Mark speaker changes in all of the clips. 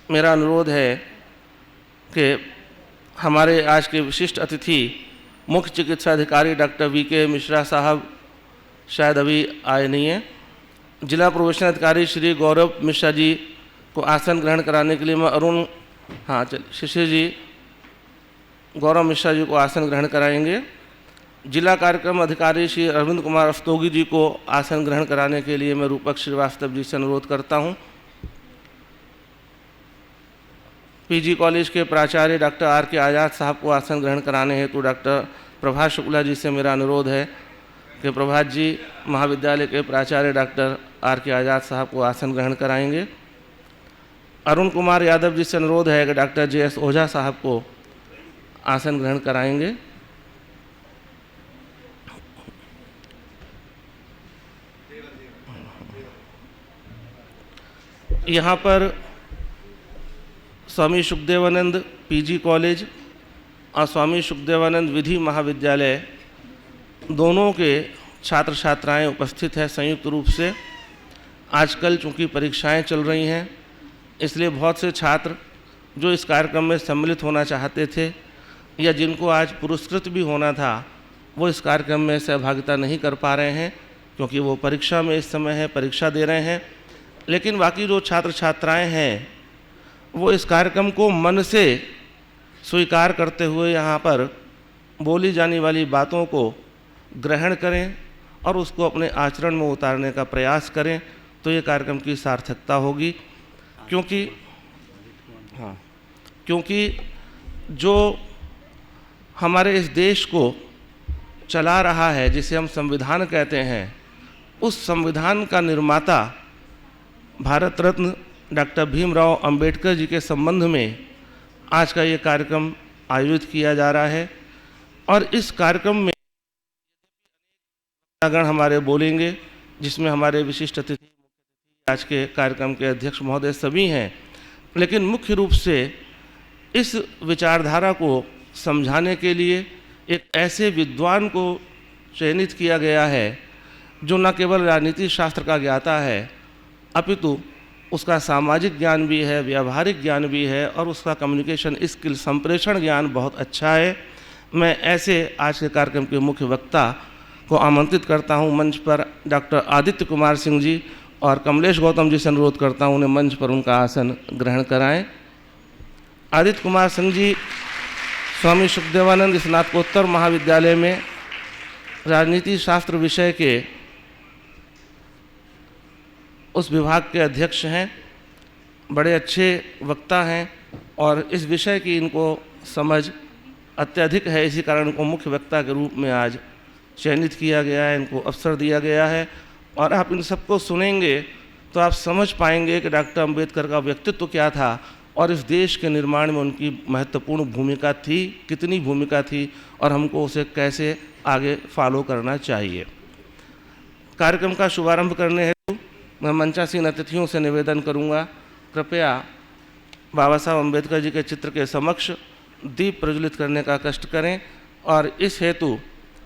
Speaker 1: मेरा अनुरोध है कि हमारे आज के विशिष्ट अतिथि मुख्य चिकित्सा अधिकारी डॉक्टर वीके मिश्रा साहब शायद अभी आए नहीं हैं। जिला प्रोबेशन अधिकारी श्री गौरव मिश्रा जी को आसन ग्रहण कराने के लिए मैं शिशिर जी गौरव मिश्रा जी को आसन ग्रहण कराएंगे। जिला कार्यक्रम अधिकारी श्री अरविंद कुमार रस्तोगी जी को आसन ग्रहण कराने के लिए मैं रूपक श्रीवास्तव जी से अनुरोध करता हूं। पीजी कॉलेज के प्राचार्य डॉक्टर आर के आज़ाद साहब को आसन ग्रहण कराने हेतु डॉक्टर प्रभात शुक्ला जी से मेरा अनुरोध है कि प्रभात जी महाविद्यालय के प्राचार्य डॉक्टर आर के आज़ाद साहब को आसन ग्रहण कराएंगे। अरुण कुमार यादव जी से अनुरोध है कि डॉक्टर JS ओझा साहब को आसन ग्रहण कराएंगे। यहाँ पर स्वामी सुखदेवानंद पीजी कॉलेज और स्वामी सुखदेवानंद विधि महाविद्यालय दोनों के छात्र छात्राएं उपस्थित हैं संयुक्त रूप से। आजकल चूँकि परीक्षाएं चल रही हैं इसलिए बहुत से छात्र जो इस कार्यक्रम में सम्मिलित होना चाहते थे या जिनको आज पुरस्कृत भी होना था वो इस कार्यक्रम में सहभागिता नहीं कर पा रहे हैं क्योंकि वो परीक्षा में इस समय है, परीक्षा दे रहे हैं। लेकिन बाकी जो छात्र छात्राएं हैं वो इस कार्यक्रम को मन से स्वीकार करते हुए यहाँ पर बोली जाने वाली बातों को ग्रहण करें और उसको अपने आचरण में उतारने का प्रयास करें तो ये कार्यक्रम की सार्थकता होगी। क्योंकि जो हमारे इस देश को चला रहा है जिसे हम संविधान कहते हैं, उस संविधान का निर्माता भारत रत्न डॉक्टर भीमराव अंबेडकर जी के संबंध में आज का ये कार्यक्रम आयोजित किया जा रहा है। और इस कार्यक्रम में गण हमारे बोलेंगे जिसमें हमारे विशिष्ट अतिथि आज के कार्यक्रम के अध्यक्ष महोदय सभी हैं। लेकिन मुख्य रूप से इस विचारधारा को समझाने के लिए एक ऐसे विद्वान को चयनित किया गया है जो न केवल राजनीति शास्त्र का ज्ञाता है अपितु उसका सामाजिक ज्ञान भी है, व्यावहारिक ज्ञान भी है और उसका कम्युनिकेशन स्किल संप्रेषण ज्ञान बहुत अच्छा है। मैं ऐसे आज के कार्यक्रम के मुख्य वक्ता को आमंत्रित करता हूं मंच पर डॉक्टर आदित्य कुमार सिंह जी और कमलेश गौतम जी से अनुरोध करता हूं उन्हें मंच पर उनका आसन ग्रहण कराएं। आदित्य कुमार सिंह जी स्वामी सुखदेवानंद स्नातकोत्तर महाविद्यालय में राजनीति शास्त्र विषय के उस विभाग के अध्यक्ष हैं, बड़े अच्छे वक्ता हैं और इस विषय की इनको समझ अत्यधिक है। इसी कारण इनको मुख्य वक्ता के रूप में आज चयनित किया गया है, इनको अवसर दिया गया है। और आप इन सबको सुनेंगे तो आप समझ पाएंगे कि डॉक्टर अंबेडकर का व्यक्तित्व क्या था और इस देश के निर्माण में उनकी महत्वपूर्ण भूमिका थी, कितनी भूमिका थी और हमको उसे कैसे आगे फॉलो करना चाहिए। कार्यक्रम का शुभारंभ करने हेतु मैं मंचासीन अतिथियों से निवेदन करूंगा, कृपया बाबा साहब अम्बेडकर जी के चित्र के समक्ष दीप प्रज्वलित करने का कष्ट करें। और इस हेतु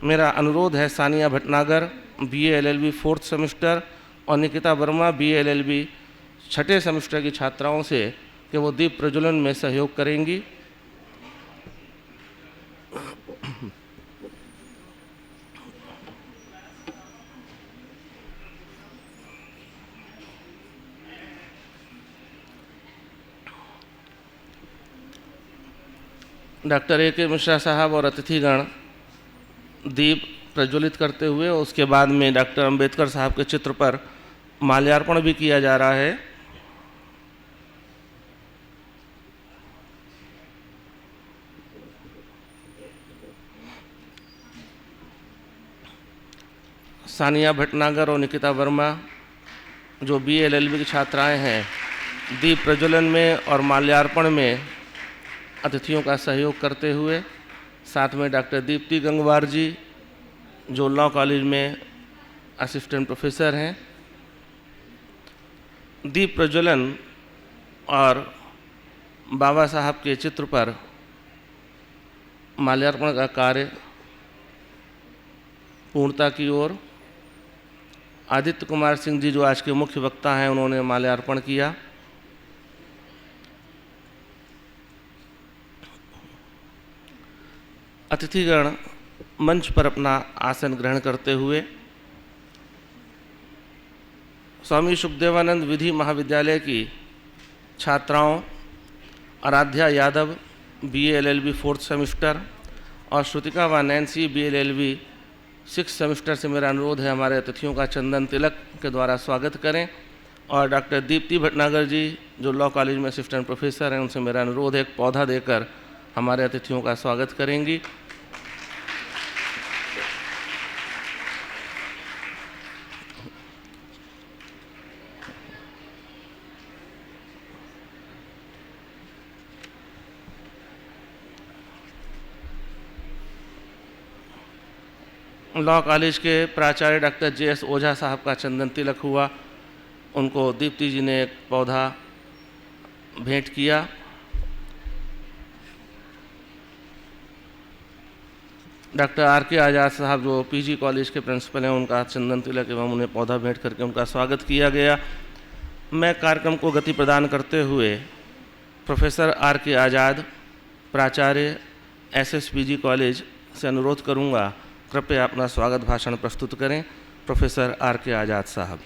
Speaker 1: मेरा अनुरोध है Sania Bhatnagar BA LLB 4th semester और निकिता वर्मा BA LLB 6ठे सेमेस्टर की छात्राओं से कि वो दीप प्रज्वलन में सहयोग करेंगी। डॉक्टर AK मिश्रा साहब और अतिथिगण दीप प्रज्वलित करते हुए उसके बाद में डॉक्टर अंबेडकर साहब के चित्र पर माल्यार्पण भी किया जा रहा है। सानिया भटनागर और निकिता वर्मा जो BA LLB की छात्राएं हैं, दीप प्रज्वलन में और माल्यार्पण में अतिथियों का सहयोग करते हुए, साथ में डॉक्टर दीप्ति गंगवार जी जो लॉ कॉलेज में असिस्टेंट प्रोफेसर हैं, दीप प्रज्वलन और बाबा साहब के चित्र पर माल्यार्पण का कार्य पूर्णता की ओर। आदित्य कुमार सिंह जी जो आज के मुख्य वक्ता हैं, उन्होंने माल्यार्पण किया। अतिथिगण मंच पर अपना आसन ग्रहण करते हुए स्वामी सुखदेवानंद विधि महाविद्यालय की छात्राओं Aaradhya Yadav BA LLB 4th semester और श्रुतिका व Nancy BA LLB 6th semester से मेरा अनुरोध है हमारे अतिथियों का चंदन तिलक के द्वारा स्वागत करें। और डॉक्टर दीप्ति भटनागर जी जो लॉ कॉलेज में असिस्टेंट प्रोफेसर हैं, उनसे मेरा अनुरोध है एक पौधा देकर हमारे अतिथियों का स्वागत करेंगी। लॉ कॉलेज के प्राचार्य डॉक्टर JS ओझा साहब का चंदन तिलक हुआ, उनको दीप्ति जी ने एक पौधा भेंट किया। डॉक्टर RK आज़ाद साहब जो PG कॉलेज के प्रिंसिपल हैं, उनका चंदन तिलक एवं उन्हें पौधा भेंट करके उनका स्वागत किया गया। मैं कार्यक्रम को गति प्रदान करते हुए प्रोफेसर RK आज़ाद प्राचार्य SSPG कॉलेज से अनुरोध करूंगा, कृपया अपना स्वागत भाषण प्रस्तुत करें। प्रोफेसर RK आज़ाद साहब।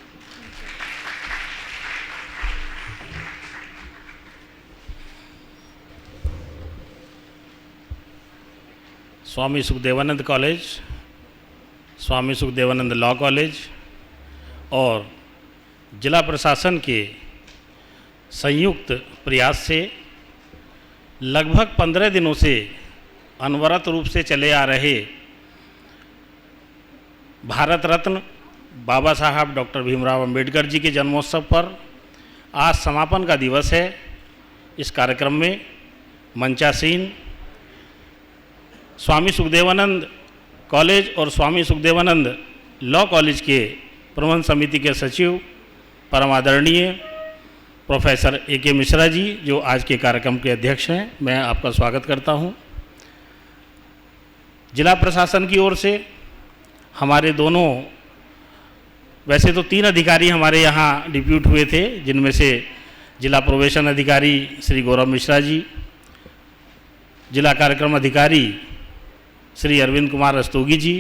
Speaker 2: स्वामी सुखदेवानंद कॉलेज, स्वामी सुखदेवानंद लॉ कॉलेज और जिला प्रशासन के संयुक्त प्रयास से लगभग 15 दिनों से अनवरत रूप से चले आ रहे भारत रत्न बाबा साहब डॉक्टर भीमराव अंबेडकर जी के जन्मोत्सव पर आज समापन का दिवस है। इस कार्यक्रम में मंचासीन स्वामी सुखदेवानंद कॉलेज और स्वामी सुखदेवानंद लॉ कॉलेज के प्रबंध समिति के सचिव परम आदरणीय प्रोफेसर AK मिश्रा जी जो आज के कार्यक्रम के अध्यक्ष हैं, मैं आपका स्वागत करता हूं। जिला प्रशासन की ओर से हमारे दोनों, वैसे तो 3 अधिकारी हमारे यहाँ डिप्यूट हुए थे, जिनमें से जिला प्रोबेशन अधिकारी श्री गौरव मिश्रा जी, जिला कार्यक्रम अधिकारी श्री अरविंद कुमार रस्तोगी जी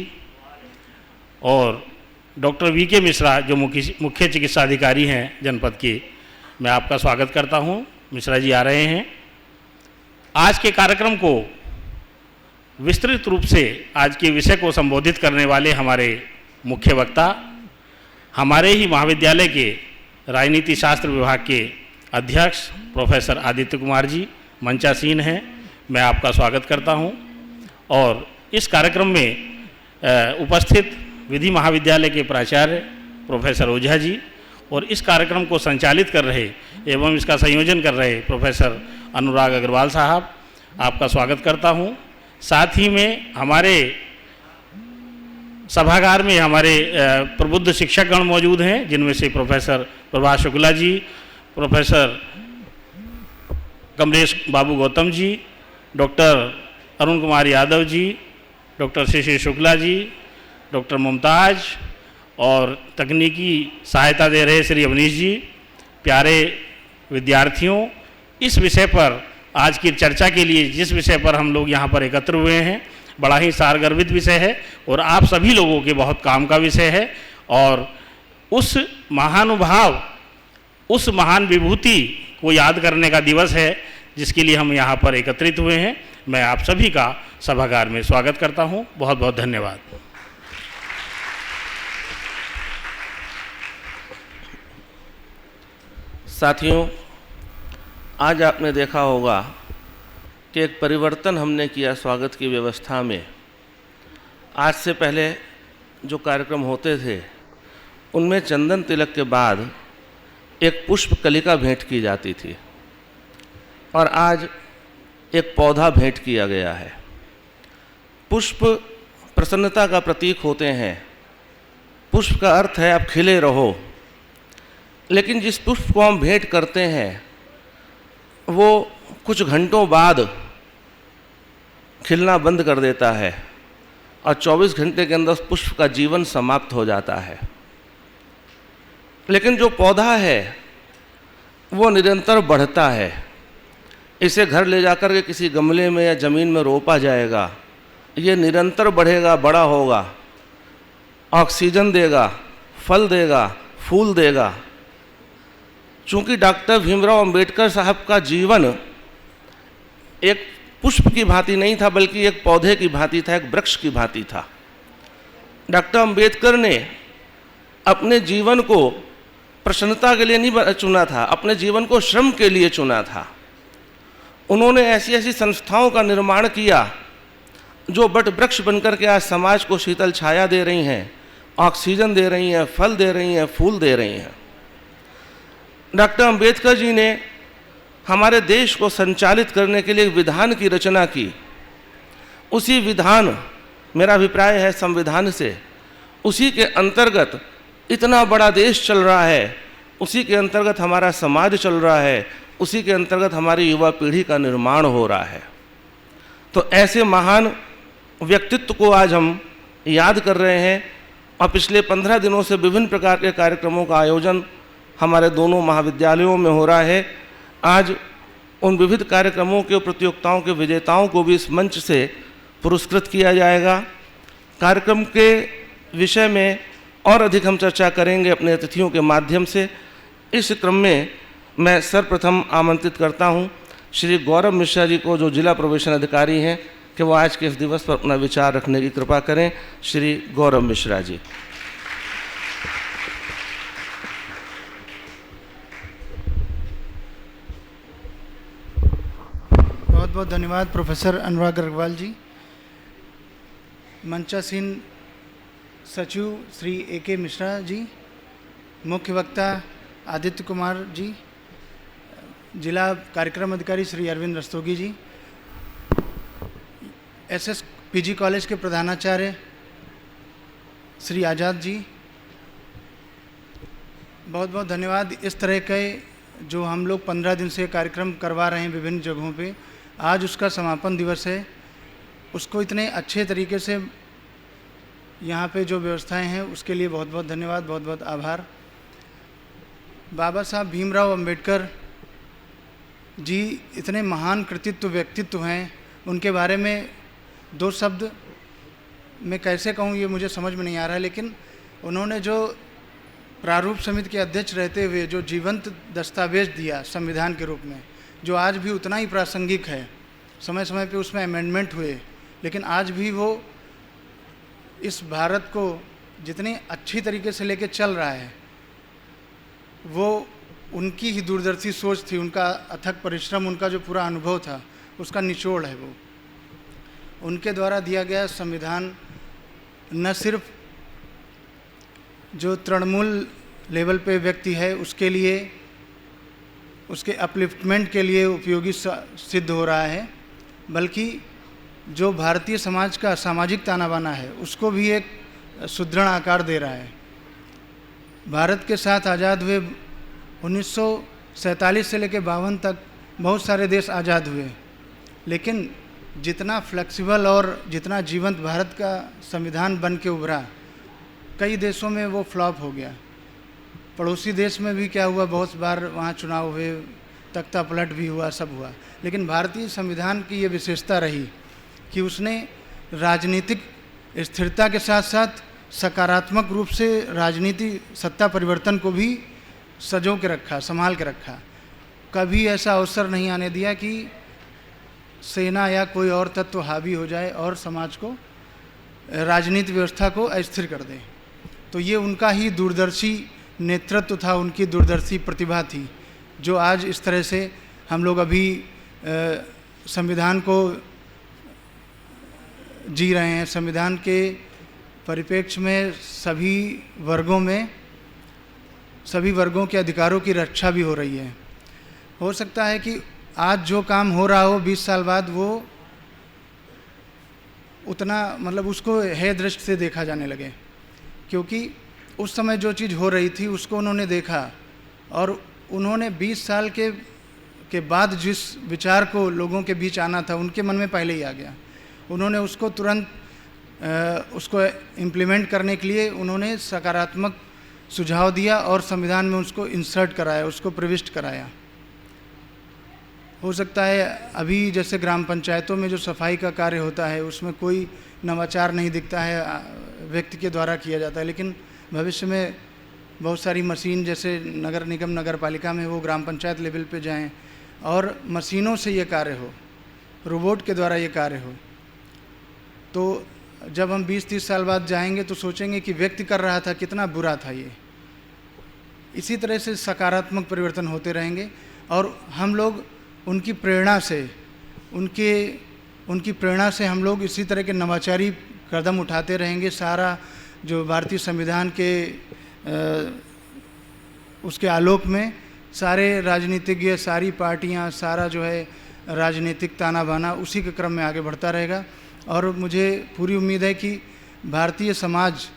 Speaker 2: और डॉक्टर VK मिश्रा जो मुख्य चिकित्सा अधिकारी हैं जनपद के, मैं आपका स्वागत करता हूं। मिश्रा जी आ रहे हैं। आज के कार्यक्रम को विस्तृत रूप से आज के विषय को संबोधित करने वाले हमारे मुख्य वक्ता हमारे ही महाविद्यालय के राजनीति शास्त्र विभाग के अध्यक्ष प्रोफेसर आदित्य कुमार जी मंचासीन हैं, मैं आपका स्वागत करता हूं। और इस कार्यक्रम में उपस्थित विधि महाविद्यालय के प्राचार्य प्रोफेसर ओझा जी और इस कार्यक्रम को संचालित कर रहे एवं इसका संयोजन कर रहे प्रोफेसर अनुराग अग्रवाल साहब, आपका स्वागत करता हूं। साथ ही में हमारे सभागार में हमारे प्रबुद्ध शिक्षकगण मौजूद हैं, जिनमें से प्रोफेसर प्रभाष शुक्ला जी, प्रोफेसर कमलेश बाबू गौतम जी, डॉक्टर अरुण कुमार यादव जी, डॉक्टर शिशिर शुक्ला जी, डॉक्टर मुमताज और तकनीकी सहायता दे रहे श्री अवनीश जी। प्यारे विद्यार्थियों, इस विषय पर आज की चर्चा के लिए जिस विषय पर हम लोग यहाँ पर एकत्र हुए हैं, बड़ा ही सारगर्भित विषय है और आप सभी लोगों के बहुत काम का विषय है। और उस महानुभाव, उस महान विभूति को याद करने का दिवस है जिसके लिए हम यहाँ पर एकत्रित हुए हैं। मैं आप सभी का सभागार में स्वागत करता हूँ। बहुत बहुत धन्यवाद।
Speaker 1: साथियों, आज आपने देखा होगा कि एक परिवर्तन हमने किया स्वागत की व्यवस्था में। आज से पहले जो कार्यक्रम होते थे उनमें चंदन तिलक के बाद एक पुष्प कलिका भेंट की जाती थी और आज एक पौधा भेंट किया गया है। पुष्प प्रसन्नता का प्रतीक होते हैं। पुष्प का अर्थ है आप खिले रहो, लेकिन जिस पुष्प को हम भेंट करते हैं वो कुछ घंटों बाद खिलना बंद कर देता है और 24 घंटे के अंदर उस पुष्प का जीवन समाप्त हो जाता है। लेकिन जो पौधा है वो निरंतर बढ़ता है। इसे घर ले जाकर के किसी गमले में या ज़मीन में रोपा जाएगा ये निरंतर बढ़ेगा, बड़ा होगा, ऑक्सीजन देगा, फल देगा, फूल देगा। चूंकि डॉक्टर भीमराव अंबेडकर साहब का जीवन एक पुष्प की भांति नहीं था, बल्कि एक पौधे की भांति था, एक वृक्ष की भांति था। डॉक्टर अंबेडकर ने अपने जीवन को प्रसन्नता के लिए नहीं चुना था, अपने जीवन को श्रम के लिए चुना था। उन्होंने ऐसी ऐसी संस्थाओं का निर्माण किया जो बट वृक्ष बनकर के आज समाज को शीतल छाया दे रही हैं, ऑक्सीजन दे रही हैं, फल दे रही हैं, फूल दे रही हैं। डॉक्टर अंबेडकर जी ने हमारे देश को संचालित करने के लिए विधान की रचना की। उसी विधान, मेरा अभिप्राय है संविधान से, उसी के अंतर्गत इतना बड़ा देश चल रहा है, उसी के अंतर्गत हमारा समाज चल रहा है, उसी के अंतर्गत हमारी युवा पीढ़ी का निर्माण हो रहा है। तो ऐसे महान व्यक्तित्व को आज हम याद कर रहे हैं और पिछले 15 दिनों से विभिन्न प्रकार के कार्यक्रमों का आयोजन हमारे दोनों महाविद्यालयों में हो रहा है। आज उन विविध कार्यक्रमों के प्रतियोगिताओं के विजेताओं को भी इस मंच से पुरस्कृत किया जाएगा। कार्यक्रम के विषय में और अधिक हम चर्चा करेंगे अपने अतिथियों के माध्यम से। इस क्रम में मैं सर्वप्रथम आमंत्रित करता हूं श्री गौरव मिश्रा जी को, जो जिला प्रोबेशन अधिकारी हैं, कि वो आज के इस दिवस पर अपना विचार रखने की कृपा करें। श्री गौरव मिश्रा जी।
Speaker 3: बहुत बहुत धन्यवाद प्रोफेसर अनुराग अग्रवाल जी। मंचासीन सचिव श्री A.K. मिश्रा जी, मुख्य वक्ता आदित्य कुमार जी, जिला कार्यक्रम अधिकारी श्री अरविंद रस्तोगी जी, SSPG कॉलेज के प्रधानाचार्य श्री आज़ाद जी, बहुत बहुत धन्यवाद। इस तरह के जो हम लोग 15 दिन से कार्यक्रम करवा रहे हैं विभिन्न जगहों पे, आज उसका समापन दिवस है। उसको इतने अच्छे तरीके से यहाँ पे जो व्यवस्थाएं हैं उसके लिए बहुत बहुत धन्यवाद, बहुत बहुत आभार। बाबा साहब भीमराव अंबेडकर जी इतने महान कृतित्व व्यक्तित्व हैं, उनके बारे में दो शब्द मैं कैसे कहूँ ये मुझे समझ में नहीं आ रहा है, लेकिन उन्होंने जो प्रारूप समिति के अध्यक्ष रहते हुए जो जीवंत दस्तावेज दिया संविधान के रूप में, जो आज भी उतना ही प्रासंगिक है। समय समय पे उसमें अमेंडमेंट हुए, लेकिन आज भी वो इस भारत को जितनी अच्छी तरीके से लेके चल रहा है, वो उनकी ही दूरदर्शी सोच थी, उनका अथक परिश्रम, उनका जो पूरा अनुभव था उसका निचोड़ है वो। उनके द्वारा दिया गया संविधान न सिर्फ जो तृणमूल लेवल पे व्यक्ति है उसके लिए, उसके अपलिफ्टमेंट के लिए उपयोगी सिद्ध हो रहा है, बल्कि जो भारतीय समाज का सामाजिक ताना बाना है उसको भी एक सुदृढ़ आकार दे रहा है। भारत के साथ आज़ाद हुए 1947 से लेकर 52 तक बहुत सारे देश आज़ाद हुए, लेकिन जितना फ्लेक्सिबल और जितना जीवंत भारत का संविधान बन के उभरा, कई देशों में वो फ्लॉप हो गया। पड़ोसी देश में भी क्या हुआ, बहुत बार वहाँ चुनाव हुए, तख्ता पलट भी हुआ, सब हुआ, लेकिन भारतीय संविधान की ये विशेषता रही कि उसने राजनीतिक स्थिरता के साथ साथ सकारात्मक रूप से राजनीति सत्ता परिवर्तन को भी सजो के रखा, संभाल के रखा। कभी ऐसा अवसर नहीं आने दिया कि सेना या कोई और तत्व हावी हो जाए और समाज को, राजनीतिक व्यवस्था को अस्थिर कर दे। तो ये उनका ही दूरदर्शी नेतृत्व था, उनकी दूरदर्शी प्रतिभा थी, जो आज इस तरह से हम लोग अभी संविधान को जी रहे हैं। संविधान के परिप्रेक्ष्य में सभी वर्गों के अधिकारों की रक्षा भी हो रही है। हो सकता है कि आज जो काम हो रहा हो 20 साल बाद वो उतना मतलब उसको है दृष्टि से देखा जाने लगे, क्योंकि उस समय जो चीज़ हो रही थी उसको उन्होंने देखा और उन्होंने 20 साल के बाद जिस विचार को लोगों के बीच आना था उनके मन में पहले ही आ गया। उन्होंने उसको तुरंत उसको इम्प्लीमेंट करने के लिए उन्होंने सकारात्मक सुझाव दिया और संविधान में उसको इंसर्ट कराया, उसको प्रविष्ट कराया। हो सकता है अभी जैसे ग्राम पंचायतों में जो सफाई का कार्य होता है उसमें कोई नवाचार नहीं दिखता है, व्यक्ति के द्वारा किया जाता है, लेकिन भविष्य में बहुत सारी मशीन जैसे नगर निगम नगर पालिका में वो ग्राम पंचायत लेवल पे जाएं और मशीनों से ये कार्य हो, रोबोट के द्वारा ये कार्य हो, तो जब हम 20-30 साल बाद जाएंगे तो सोचेंगे कि व्यक्ति कर रहा था कितना बुरा था ये। इसी तरह से सकारात्मक परिवर्तन होते रहेंगे और हम लोग उनकी प्रेरणा से हम लोग इसी तरह के नवाचारी कदम उठाते रहेंगे। सारा जो भारतीय संविधान के उसके आलोक में सारे राजनीतिज्ञ, सारी पार्टियां, सारा जो है राजनीतिक ताना बाना उसी के क्रम में आगे बढ़ता रहेगा। और मुझे पूरी उम्मीद है कि भारतीय समाज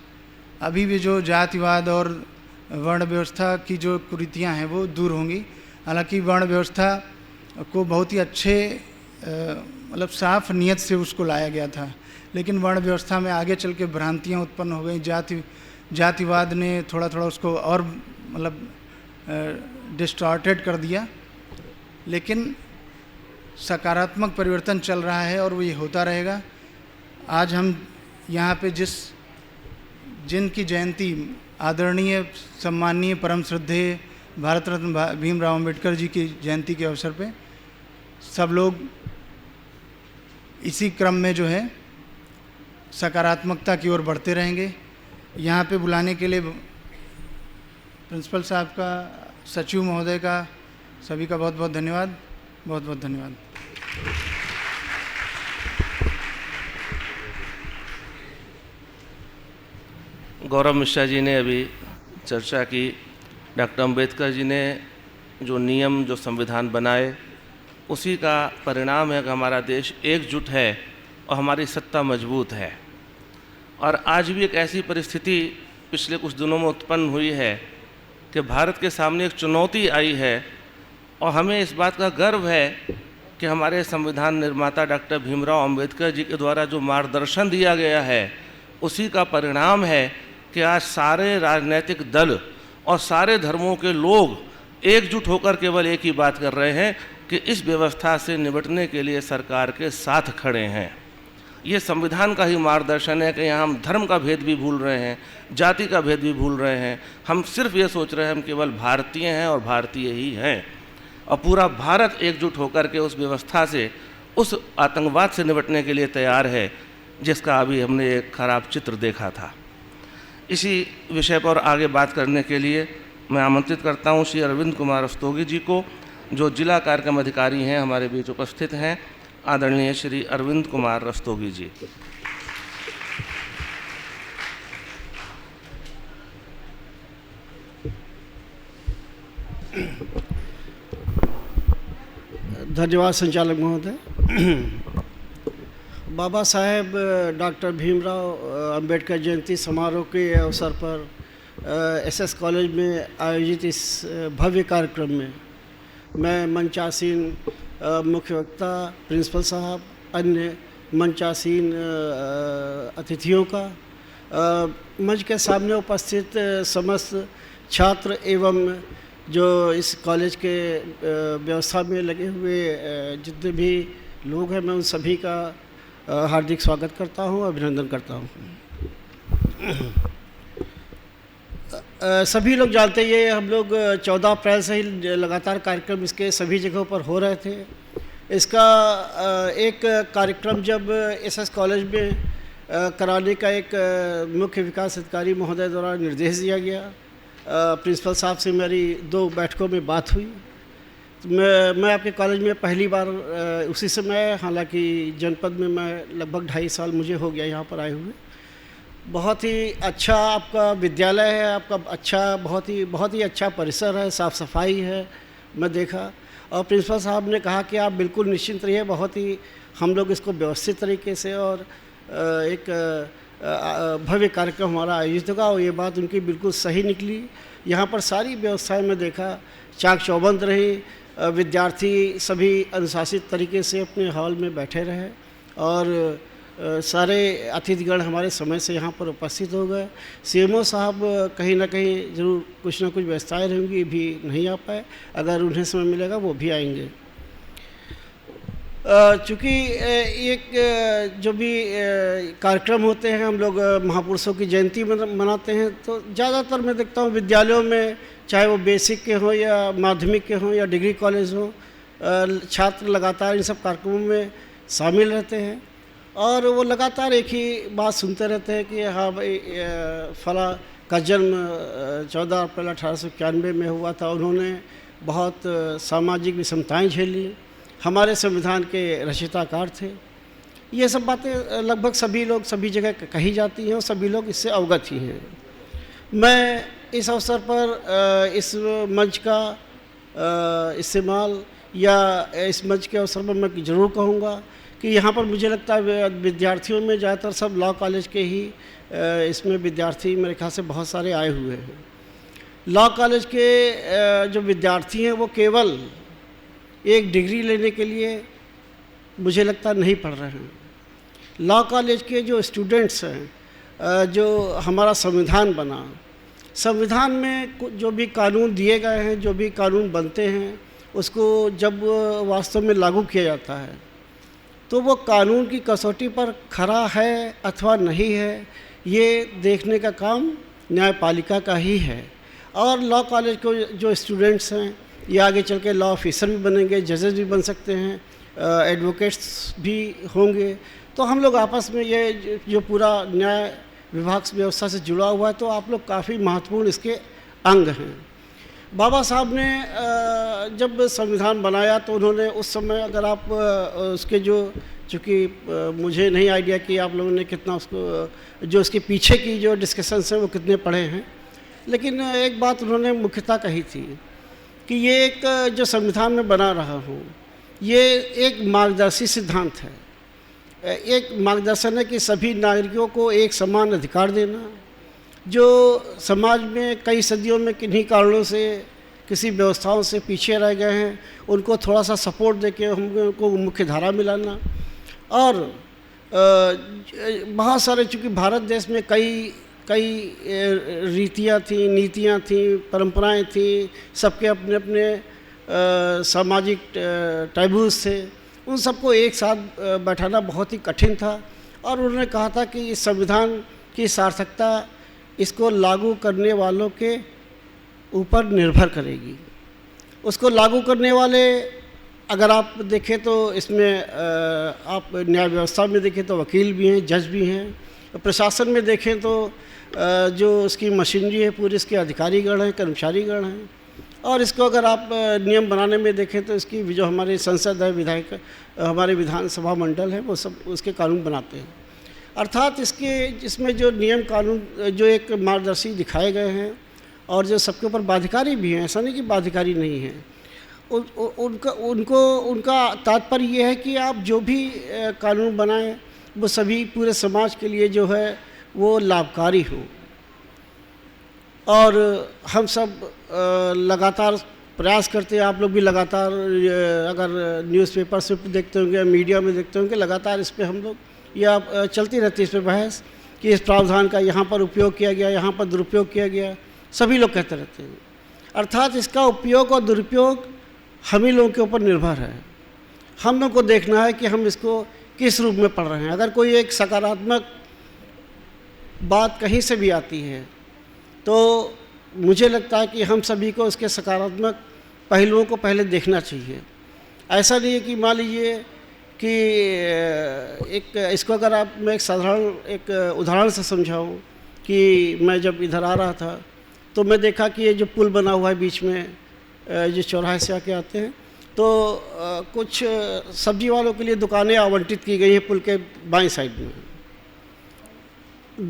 Speaker 3: अभी भी जो जातिवाद और वर्ण व्यवस्था की जो कुरीतियाँ हैं वो दूर होंगी। हालांकि वर्ण व्यवस्था को बहुत ही अच्छे मतलब साफ नियत से उसको लाया गया था, लेकिन वर्ण व्यवस्था में आगे चल के भ्रांतियाँ उत्पन्न हो गई। जातिवाद ने थोड़ा थोड़ा उसको और मतलब डिस्टॉर्टेड कर दिया, लेकिन सकारात्मक परिवर्तन चल रहा है और वो ये होता रहेगा। आज हम यहाँ पे जिनकी जयंती आदरणीय सम्माननीय परम श्रद्धेय भारत रत्न भीमराव अंबेडकर जी की जयंती के अवसर पे सब लोग इसी क्रम में जो है सकारात्मकता की ओर बढ़ते रहेंगे। यहाँ पे बुलाने के लिए प्रिंसिपल साहब का, सचिव महोदय का, सभी का बहुत बहुत धन्यवाद, बहुत बहुत धन्यवाद।
Speaker 1: गौरव मिश्रा जी ने अभी चर्चा की। डॉक्टर अंबेडकर जी ने जो नियम, जो संविधान बनाए, उसी का परिणाम है कि हमारा देश एकजुट है और हमारी सत्ता मजबूत है। और आज भी एक ऐसी परिस्थिति पिछले कुछ दिनों में उत्पन्न हुई है कि भारत के सामने एक चुनौती आई है और हमें इस बात का गर्व है कि हमारे संविधान निर्माता डॉक्टर भीमराव अंबेडकर जी के द्वारा जो मार्गदर्शन दिया गया है उसी का परिणाम है कि आज सारे राजनीतिक दल और सारे धर्मों के लोग एकजुट होकर केवल एक ही बात कर रहे हैं कि इस व्यवस्था से निपटने के लिए सरकार के साथ खड़े हैं। ये संविधान का ही मार्गदर्शन है कि यहाँ हम धर्म का भेद भी भूल रहे हैं, जाति का भेद भी भूल रहे हैं। हम सिर्फ ये सोच रहे हैं हम केवल भारतीय हैं और भारतीय ही हैं, और पूरा भारत एकजुट होकर के उस व्यवस्था से, उस आतंकवाद से निपटने के लिए तैयार है जिसका अभी हमने एक खराब चित्र देखा था। इसी विषय पर आगे बात करने के लिए मैं आमंत्रित करता हूँ श्री अरविंद कुमार रस्तोगी जी को, जो जिला कार्यक्रम अधिकारी हैं, हमारे बीच उपस्थित हैं। आदरणीय श्री अरविंद कुमार रस्तोगी जी।
Speaker 4: धन्यवाद संचालक महोदय। बाबा साहेब डॉक्टर भीमराव अंबेडकर जयंती समारोह के अवसर पर एसएस कॉलेज में आयोजित इस भव्य कार्यक्रम में मैं मंचासीन मुख्य वक्ता, प्रिंसिपल साहब, अन्य मंचासीन अतिथियों का, मंच के सामने उपस्थित समस्त छात्र एवं जो इस कॉलेज के व्यवस्था में लगे हुए जितने भी लोग हैं, मैं उन सभी का हार्दिक स्वागत करता हूं, अभिनंदन करता हूं। सभी लोग जानते हैं ये हम लोग 14 अप्रैल से ही लगातार कार्यक्रम इसके सभी जगहों पर हो रहे थे। इसका एक कार्यक्रम जब एसएस कॉलेज में कराने का एक मुख्य विकास अधिकारी महोदय द्वारा निर्देश दिया गया, प्रिंसिपल साहब से मेरी 2 बैठकों में बात हुई। तो मैं आपके कॉलेज में पहली बार उसी समय, हालांकि जनपद में मैं लगभग 2.5 साल मुझे हो गया यहाँ पर आए हुए। बहुत ही अच्छा आपका विद्यालय है, आपका अच्छा बहुत ही अच्छा परिसर है, साफ़ सफाई है, मैं देखा। और प्रिंसिपल साहब ने कहा कि आप बिल्कुल निश्चिंत रहिए, बहुत ही हम लोग इसको व्यवस्थित तरीके से और एक भव्य कार्यक्रम हमारा आयोजित होगा, और ये बात उनकी बिल्कुल सही निकली। यहाँ पर सारी व्यवस्थाएं मैं देखा चाक चौबंद रही, विद्यार्थी सभी अनुशासित तरीके से अपने हॉल में बैठे रहे और सारे अतिथिगण हमारे समय से यहाँ पर उपस्थित हो गए। सीएमओ साहब कहीं ना कहीं ज़रूर कुछ ना कुछ व्यवस्थाएं रहेंगी, भी नहीं आ पाए, अगर उन्हें समय मिलेगा वो भी आएंगे। चूँकि एक जो भी कार्यक्रम होते हैं, हम लोग महापुरुषों की जयंती मनाते हैं, तो ज़्यादातर मैं देखता हूँ विद्यालयों में, चाहे वो बेसिक के हों या माध्यमिक के हों या डिग्री कॉलेज हों, छात्र लगातार इन सब कार्यक्रमों में शामिल रहते हैं और वो लगातार एक ही बात सुनते रहते हैं कि हाँ भाई फला का जन्म 14 अप्रैल 1891 में हुआ था, उन्होंने बहुत सामाजिक विषमताएं झेली, हमारे संविधान के रचयिताकार थे। ये सब बातें लगभग सभी लोग सभी जगह कही जाती हैं और सभी लोग इससे अवगत ही हैं। मैं इस अवसर पर इस मंच का इस्तेमाल या इस मंच के अवसर पर मैं ज़रूर कहूँगा कि यहाँ पर मुझे लगता है विद्यार्थियों में ज़्यादातर सब लॉ कॉलेज के ही इसमें विद्यार्थी मेरे ख्याल से बहुत सारे आए हुए हैं। लॉ कॉलेज के जो विद्यार्थी हैं वो केवल एक डिग्री लेने के लिए मुझे लगता नहीं पढ़ रहे हैं। लॉ कॉलेज के जो स्टूडेंट्स हैं, जो हमारा संविधान बना, संविधान में जो भी कानून दिए गए हैं, जो भी कानून बनते हैं, उसको जब वास्तव में लागू किया जाता है तो वो कानून की कसौटी पर खरा है अथवा नहीं है, ये देखने का काम न्यायपालिका का ही है। और लॉ कॉलेज को जो स्टूडेंट्स हैं ये आगे चल के लॉ ऑफिसर भी बनेंगे, जजेस भी बन सकते हैं, एडवोकेट्स भी होंगे। तो हम लोग आपस में ये जो पूरा न्याय विभाग व्यवस्था से जुड़ा हुआ है, तो आप लोग काफ़ी महत्वपूर्ण इसके अंग हैं। बाबा साहब ने जब संविधान बनाया तो उन्होंने उस समय, अगर आप उसके चूँकि मुझे नहीं आइडिया कि आप लोगों ने कितना उसको जो उसके पीछे की जो डिस्कशंस हैं वो कितने पढ़े हैं, लेकिन एक बात उन्होंने मुख्यतः कही थी कि ये एक जो संविधान में बना रहा हूँ, ये एक मार्गदर्शी सिद्धांत है, एक मार्गदर्शन है कि सभी नागरिकों को एक समान अधिकार देना। जो समाज में कई सदियों में किन्हीं कारणों से किसी व्यवस्थाओं से पीछे रह गए हैं, उनको थोड़ा सा सपोर्ट देके उनको मुख्य धारा में लाना। और बहुत सारे, चूँकि भारत देश में कई रीतियाँ थीं, नीतियाँ थीं, परंपराएं थीं, सबके अपने अपने सामाजिक टैबूज थे, उन सबको एक साथ बैठाना बहुत ही कठिन था। और उन्होंने कहा था कि इस संविधान की सार्थकता इसको लागू करने वालों के ऊपर निर्भर करेगी। उसको लागू करने वाले अगर आप देखें तो इसमें आप न्याय व्यवस्था में देखें तो वकील भी हैं, जज भी हैं, प्रशासन में देखें तो जो उसकी मशीनरी है पूरी, इसके अधिकारीगण हैं, कर्मचारीगण हैं। और इसको अगर आप नियम बनाने में देखें तो इसकी जो हमारी संसद है, विधायक हमारे विधानसभा मंडल है, वो सब उसके कानून बनाते हैं। अर्थात इसमें जो नियम कानून जो एक मार्गदर्शी दिखाए गए हैं और जो सबके ऊपर बाध्यकारी भी हैं, ऐसा नहीं कि बाध्यकारी नहीं है, उनका तात्पर्य ये है कि आप जो भी कानून बनाएं वो सभी पूरे समाज के लिए जो है वो लाभकारी हो। और हम सब लगातार प्रयास करते हैं, आप लोग भी लगातार अगर न्यूज़पेपर से देखते होंगे, मीडिया में देखते होंगे, लगातार इस पर हम लोग या चलती रहती है इस पर बहस कि इस प्रावधान का यहाँ पर उपयोग किया गया, यहाँ पर दुरुपयोग किया गया, सभी लोग कहते रहते हैं। अर्थात इसका उपयोग और दुरुपयोग हम ही लोगों के ऊपर निर्भर है। हम लोग को देखना है कि हम इसको किस रूप में पढ़ रहे हैं। अगर कोई एक सकारात्मक बात कहीं से भी आती है तो मुझे लगता है कि हम सभी को उसके सकारात्मक पहलुओं को पहले देखना चाहिए। ऐसा नहीं है कि मान लीजिए कि एक इसको अगर आप मैं एक उदाहरण से समझाऊं कि मैं जब इधर आ रहा था तो मैं देखा कि ये जो पुल बना हुआ है बीच में, जो चौराहे से आके आते हैं, तो कुछ सब्जी वालों के लिए दुकानें आवंटित की गई हैं पुल के बाईं साइड में।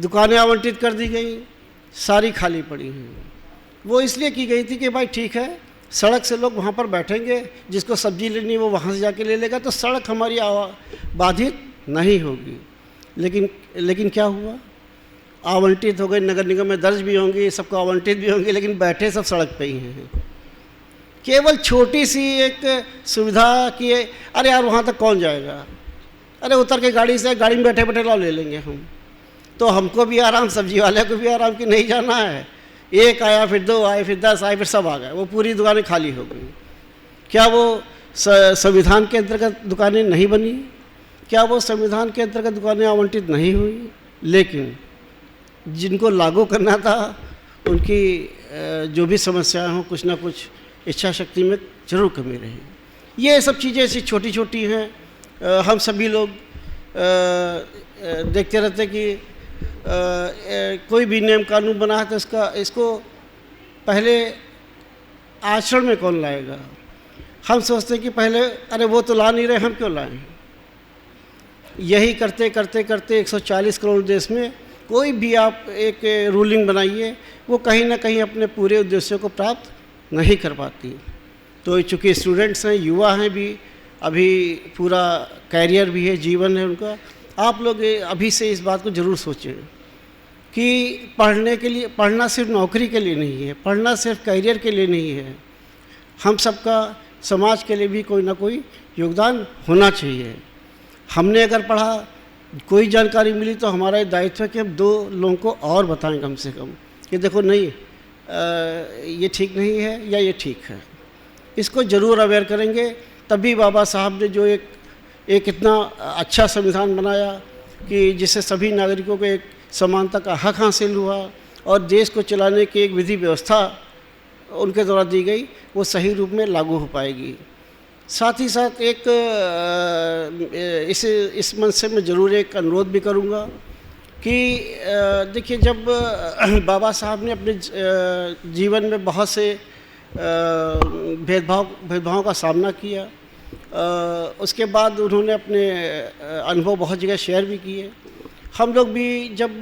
Speaker 4: दुकानें आवंटित कर दी गई, सारी खाली पड़ी हैं। वो इसलिए की गई थी कि भाई ठीक है, सड़क से लोग वहाँ पर बैठेंगे, जिसको सब्जी लेनी वो वहाँ से जाके ले लेगा, तो सड़क हमारी बाधित नहीं होगी। लेकिन क्या हुआ, आवंटित हो गई, नगर निगम में दर्ज भी होंगी, सबको आवंटित भी होंगी, लेकिन बैठे सब सड़क पे ही हैं। केवल छोटी सी एक सुविधा की, अरे यार वहाँ तक कौन जाएगा, अरे उतर के गाड़ी से, गाड़ी में बैठे बैठे लाओ ले लेंगे हम, तो हमको भी आराम, सब्जी वाले को भी आराम कि नहीं जाना है। एक आया, फिर 2 आए, फिर 10 आए, फिर सब आ गए, वो पूरी दुकानें खाली हो गई। क्या वो संविधान के अंतर्गत दुकानें नहीं बनी, क्या वो संविधान के अंतर्गत दुकानें आवंटित नहीं हुई, लेकिन जिनको लागू करना था उनकी जो भी समस्याएं हों, कुछ ना कुछ इच्छा शक्ति में जरूर कमी रही। ये सब चीज़ें ऐसी छोटी छोटी हैं। हम सभी लोग देखते रहते कि कोई भी नियम कानून बना है तो इसको पहले आचरण में कौन लाएगा। हम सोचते हैं कि पहले अरे वो तो ला नहीं रहे, हम क्यों लाएं। यही करते करते करते 140 करोड़ देश में कोई भी आप एक रूलिंग बनाइए, वो कहीं ना कहीं अपने पूरे उद्देश्यों को प्राप्त नहीं कर पाती। तो चूँकि स्टूडेंट्स हैं, युवा हैं भी, अभी पूरा कैरियर भी है, जीवन है उनका, आप लोग अभी से इस बात को ज़रूर सोचें कि पढ़ने के लिए, पढ़ना सिर्फ नौकरी के लिए नहीं है, पढ़ना सिर्फ कैरियर के लिए नहीं है, हम सबका समाज के लिए भी कोई ना कोई योगदान होना चाहिए। हमने अगर पढ़ा, कोई जानकारी मिली तो हमारा ये दायित्व है कि हम 2 लोगों को और बताएं कम से कम कि देखो नहीं ये ठीक नहीं है या ये ठीक है। इसको ज़रूर अवेयर करेंगे, तभी बाबा साहब ने जो एक इतना अच्छा संविधान बनाया कि जिससे सभी नागरिकों को एक समानता का हक हासिल हुआ और देश को चलाने की एक विधि व्यवस्था उनके द्वारा दी गई, वो सही रूप में लागू हो पाएगी। साथ ही साथ एक इस मंच से मैं ज़रूर एक अनुरोध भी करूँगा कि देखिए, जब बाबा साहब ने अपने जीवन में बहुत से भेदभाव का सामना किया, उसके बाद उन्होंने अपने अनुभव बहुत जगह शेयर भी किए। हम लोग भी जब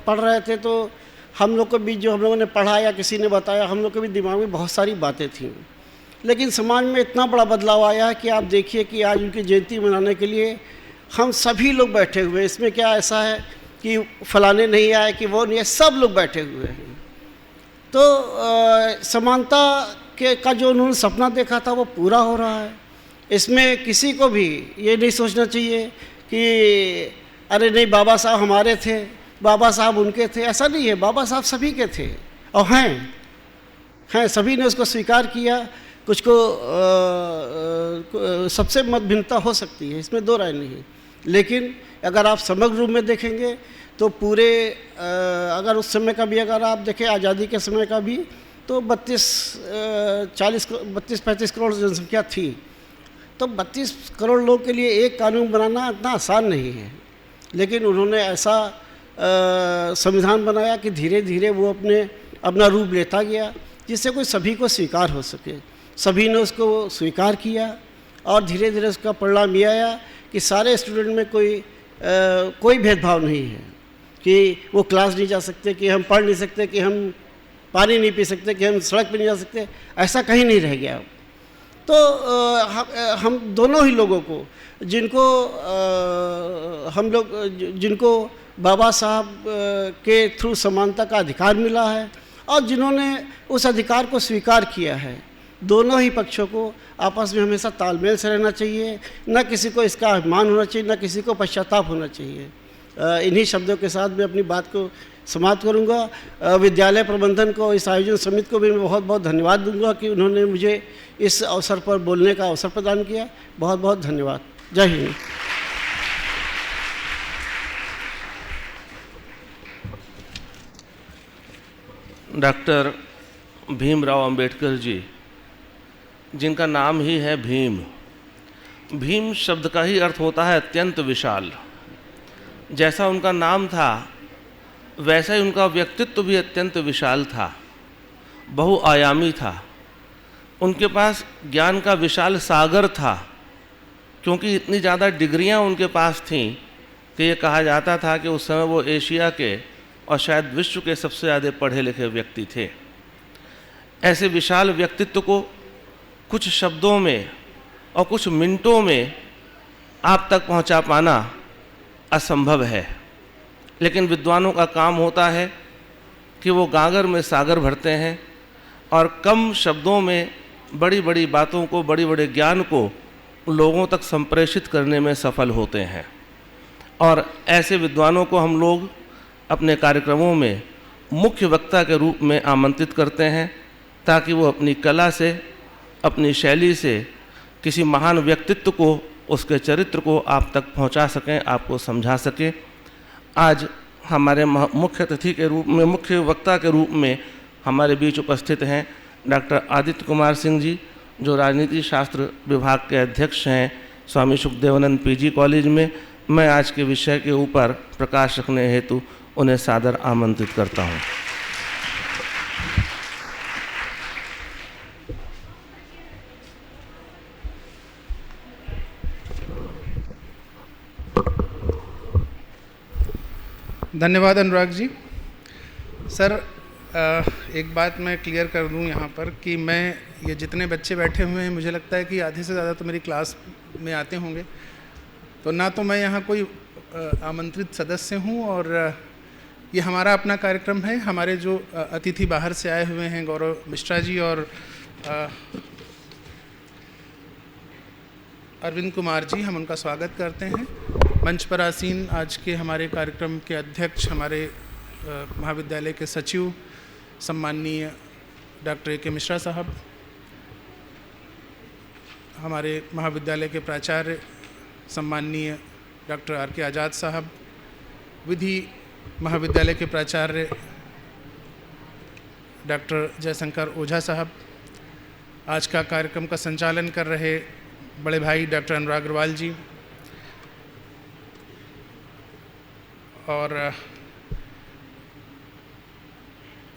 Speaker 4: पढ़ रहे थे तो हम लोग को भी, जो हम लोगों ने पढ़ा या किसी ने बताया, हम लोग के भी दिमाग में बहुत सारी बातें थीं। लेकिन समाज में इतना बड़ा बदलाव आया है कि आप देखिए कि आज उनकी जयंती मनाने के लिए हम सभी लोग बैठे हुए हैं। इसमें क्या ऐसा है कि फलाने नहीं आए कि वो नहीं है, सब लोग बैठे हुए हैं। तो समानता का जो उन्होंने सपना देखा था वो पूरा हो रहा है। इसमें किसी को भी ये नहीं सोचना चाहिए कि अरे नहीं बाबा साहब हमारे थे, बाबा साहब उनके थे। ऐसा नहीं है, बाबा साहब सभी के थे और हैं सभी ने उसको स्वीकार किया। कुछ को सबसे मत भिन्नता हो सकती है, इसमें दो राय नहीं है, लेकिन अगर आप समग्र रूप में देखेंगे तो पूरे अगर उस समय का भी अगर आप देखें, आज़ादी के समय का भी, तो 32-35 करोड़ जनसंख्या थी। तो 32 करोड़ लोगों के लिए एक कानून बनाना इतना आसान नहीं है, लेकिन उन्होंने ऐसा संविधान बनाया कि धीरे धीरे वो अपना रूप लेता गया, जिससे कोई सभी को स्वीकार हो सके। सभी ने उसको स्वीकार किया और धीरे धीरे उसका परिणाम ये आया कि सारे स्टूडेंट में कोई भेदभाव नहीं है कि वो क्लास नहीं जा सकते, कि हम पढ़ नहीं सकते, कि हम पानी नहीं पी सकते, कि हम सड़क पे नहीं जा सकते। ऐसा कहीं नहीं रह गया। तो हम दोनों ही लोगों को, जिनको बाबा साहब के थ्रू समानता का अधिकार मिला है और जिन्होंने उस अधिकार को स्वीकार किया है, दोनों ही पक्षों को आपस में हमेशा तालमेल से रहना चाहिए। न किसी को इसका अभिमान होना चाहिए, न किसी को पश्चाताप होना चाहिए। इन्हीं शब्दों के साथ मैं अपनी बात को समाप्त करूंगा। विद्यालय प्रबंधन को, इस आयोजन समिति को भी मैं बहुत बहुत धन्यवाद दूंगा कि उन्होंने मुझे इस अवसर पर बोलने का अवसर प्रदान किया। बहुत बहुत धन्यवाद। जय हिंद।
Speaker 1: डॉक्टर भीमराव अंबेडकर जी, जिनका नाम ही है भीम। भीम शब्द का ही अर्थ होता है अत्यंत विशाल। जैसा उनका नाम था वैसा ही उनका व्यक्तित्व भी अत्यंत विशाल था, बहुआयामी था। उनके पास ज्ञान का विशाल सागर था, क्योंकि इतनी ज़्यादा डिग्रियां उनके पास थीं कि ये कहा जाता था कि उस समय वो एशिया के और शायद विश्व के सबसे ज़्यादा पढ़े लिखे व्यक्ति थे। ऐसे विशाल व्यक्तित्व को कुछ शब्दों में और कुछ मिनटों में आप तक पहुंचा पाना असंभव है, लेकिन विद्वानों का काम होता है कि वो गागर में सागर भरते हैं और कम शब्दों में बड़ी बड़ी बातों को, बड़ी बड़े ज्ञान को लोगों तक संप्रेषित करने में सफल होते हैं। और ऐसे विद्वानों को हम लोग अपने कार्यक्रमों में मुख्य वक्ता के रूप में आमंत्रित करते हैं, ताकि वो अपनी कला से, अपनी शैली से किसी महान व्यक्तित्व को, उसके चरित्र को आप तक पहुंचा सकें, आपको समझा सकें। आज हमारे मुख्य अतिथि के रूप में, मुख्य वक्ता के रूप में हमारे बीच उपस्थित हैं डॉक्टर आदित्य कुमार सिंह जी, जो राजनीति शास्त्र विभाग के अध्यक्ष हैं स्वामी सुखदेवानंद पीजी कॉलेज में। मैं आज के विषय के ऊपर प्रकाश रखने हेतु उन्हें सादर आमंत्रित करता हूँ।
Speaker 5: धन्यवाद अनुराग जी। सर, एक बात मैं क्लियर कर दूं यहाँ पर कि मैं, ये जितने बच्चे बैठे हुए हैं, मुझे लगता है कि आधे से ज़्यादा तो मेरी क्लास में आते होंगे। तो ना तो मैं यहाँ कोई आमंत्रित सदस्य हूँ, और ये हमारा अपना कार्यक्रम है। हमारे जो अतिथि बाहर से आए हुए हैं, गौरव मिश्रा जी और अरविंद कुमार जी, हम उनका स्वागत करते हैं। मंच पर आसीन आज के हमारे कार्यक्रम के अध्यक्ष, हमारे महाविद्यालय के सचिव सम्माननीय डॉक्टर ए के मिश्रा साहब, हमारे महाविद्यालय के प्राचार्य सम्माननीय डॉक्टर आर के आज़ाद साहब, विधि महाविद्यालय के प्राचार्य डॉक्टर जयशंकर ओझा साहब, आज का कार्यक्रम का संचालन कर रहे बड़े भाई डॉक्टर अनुराग अग्रवाल जी, और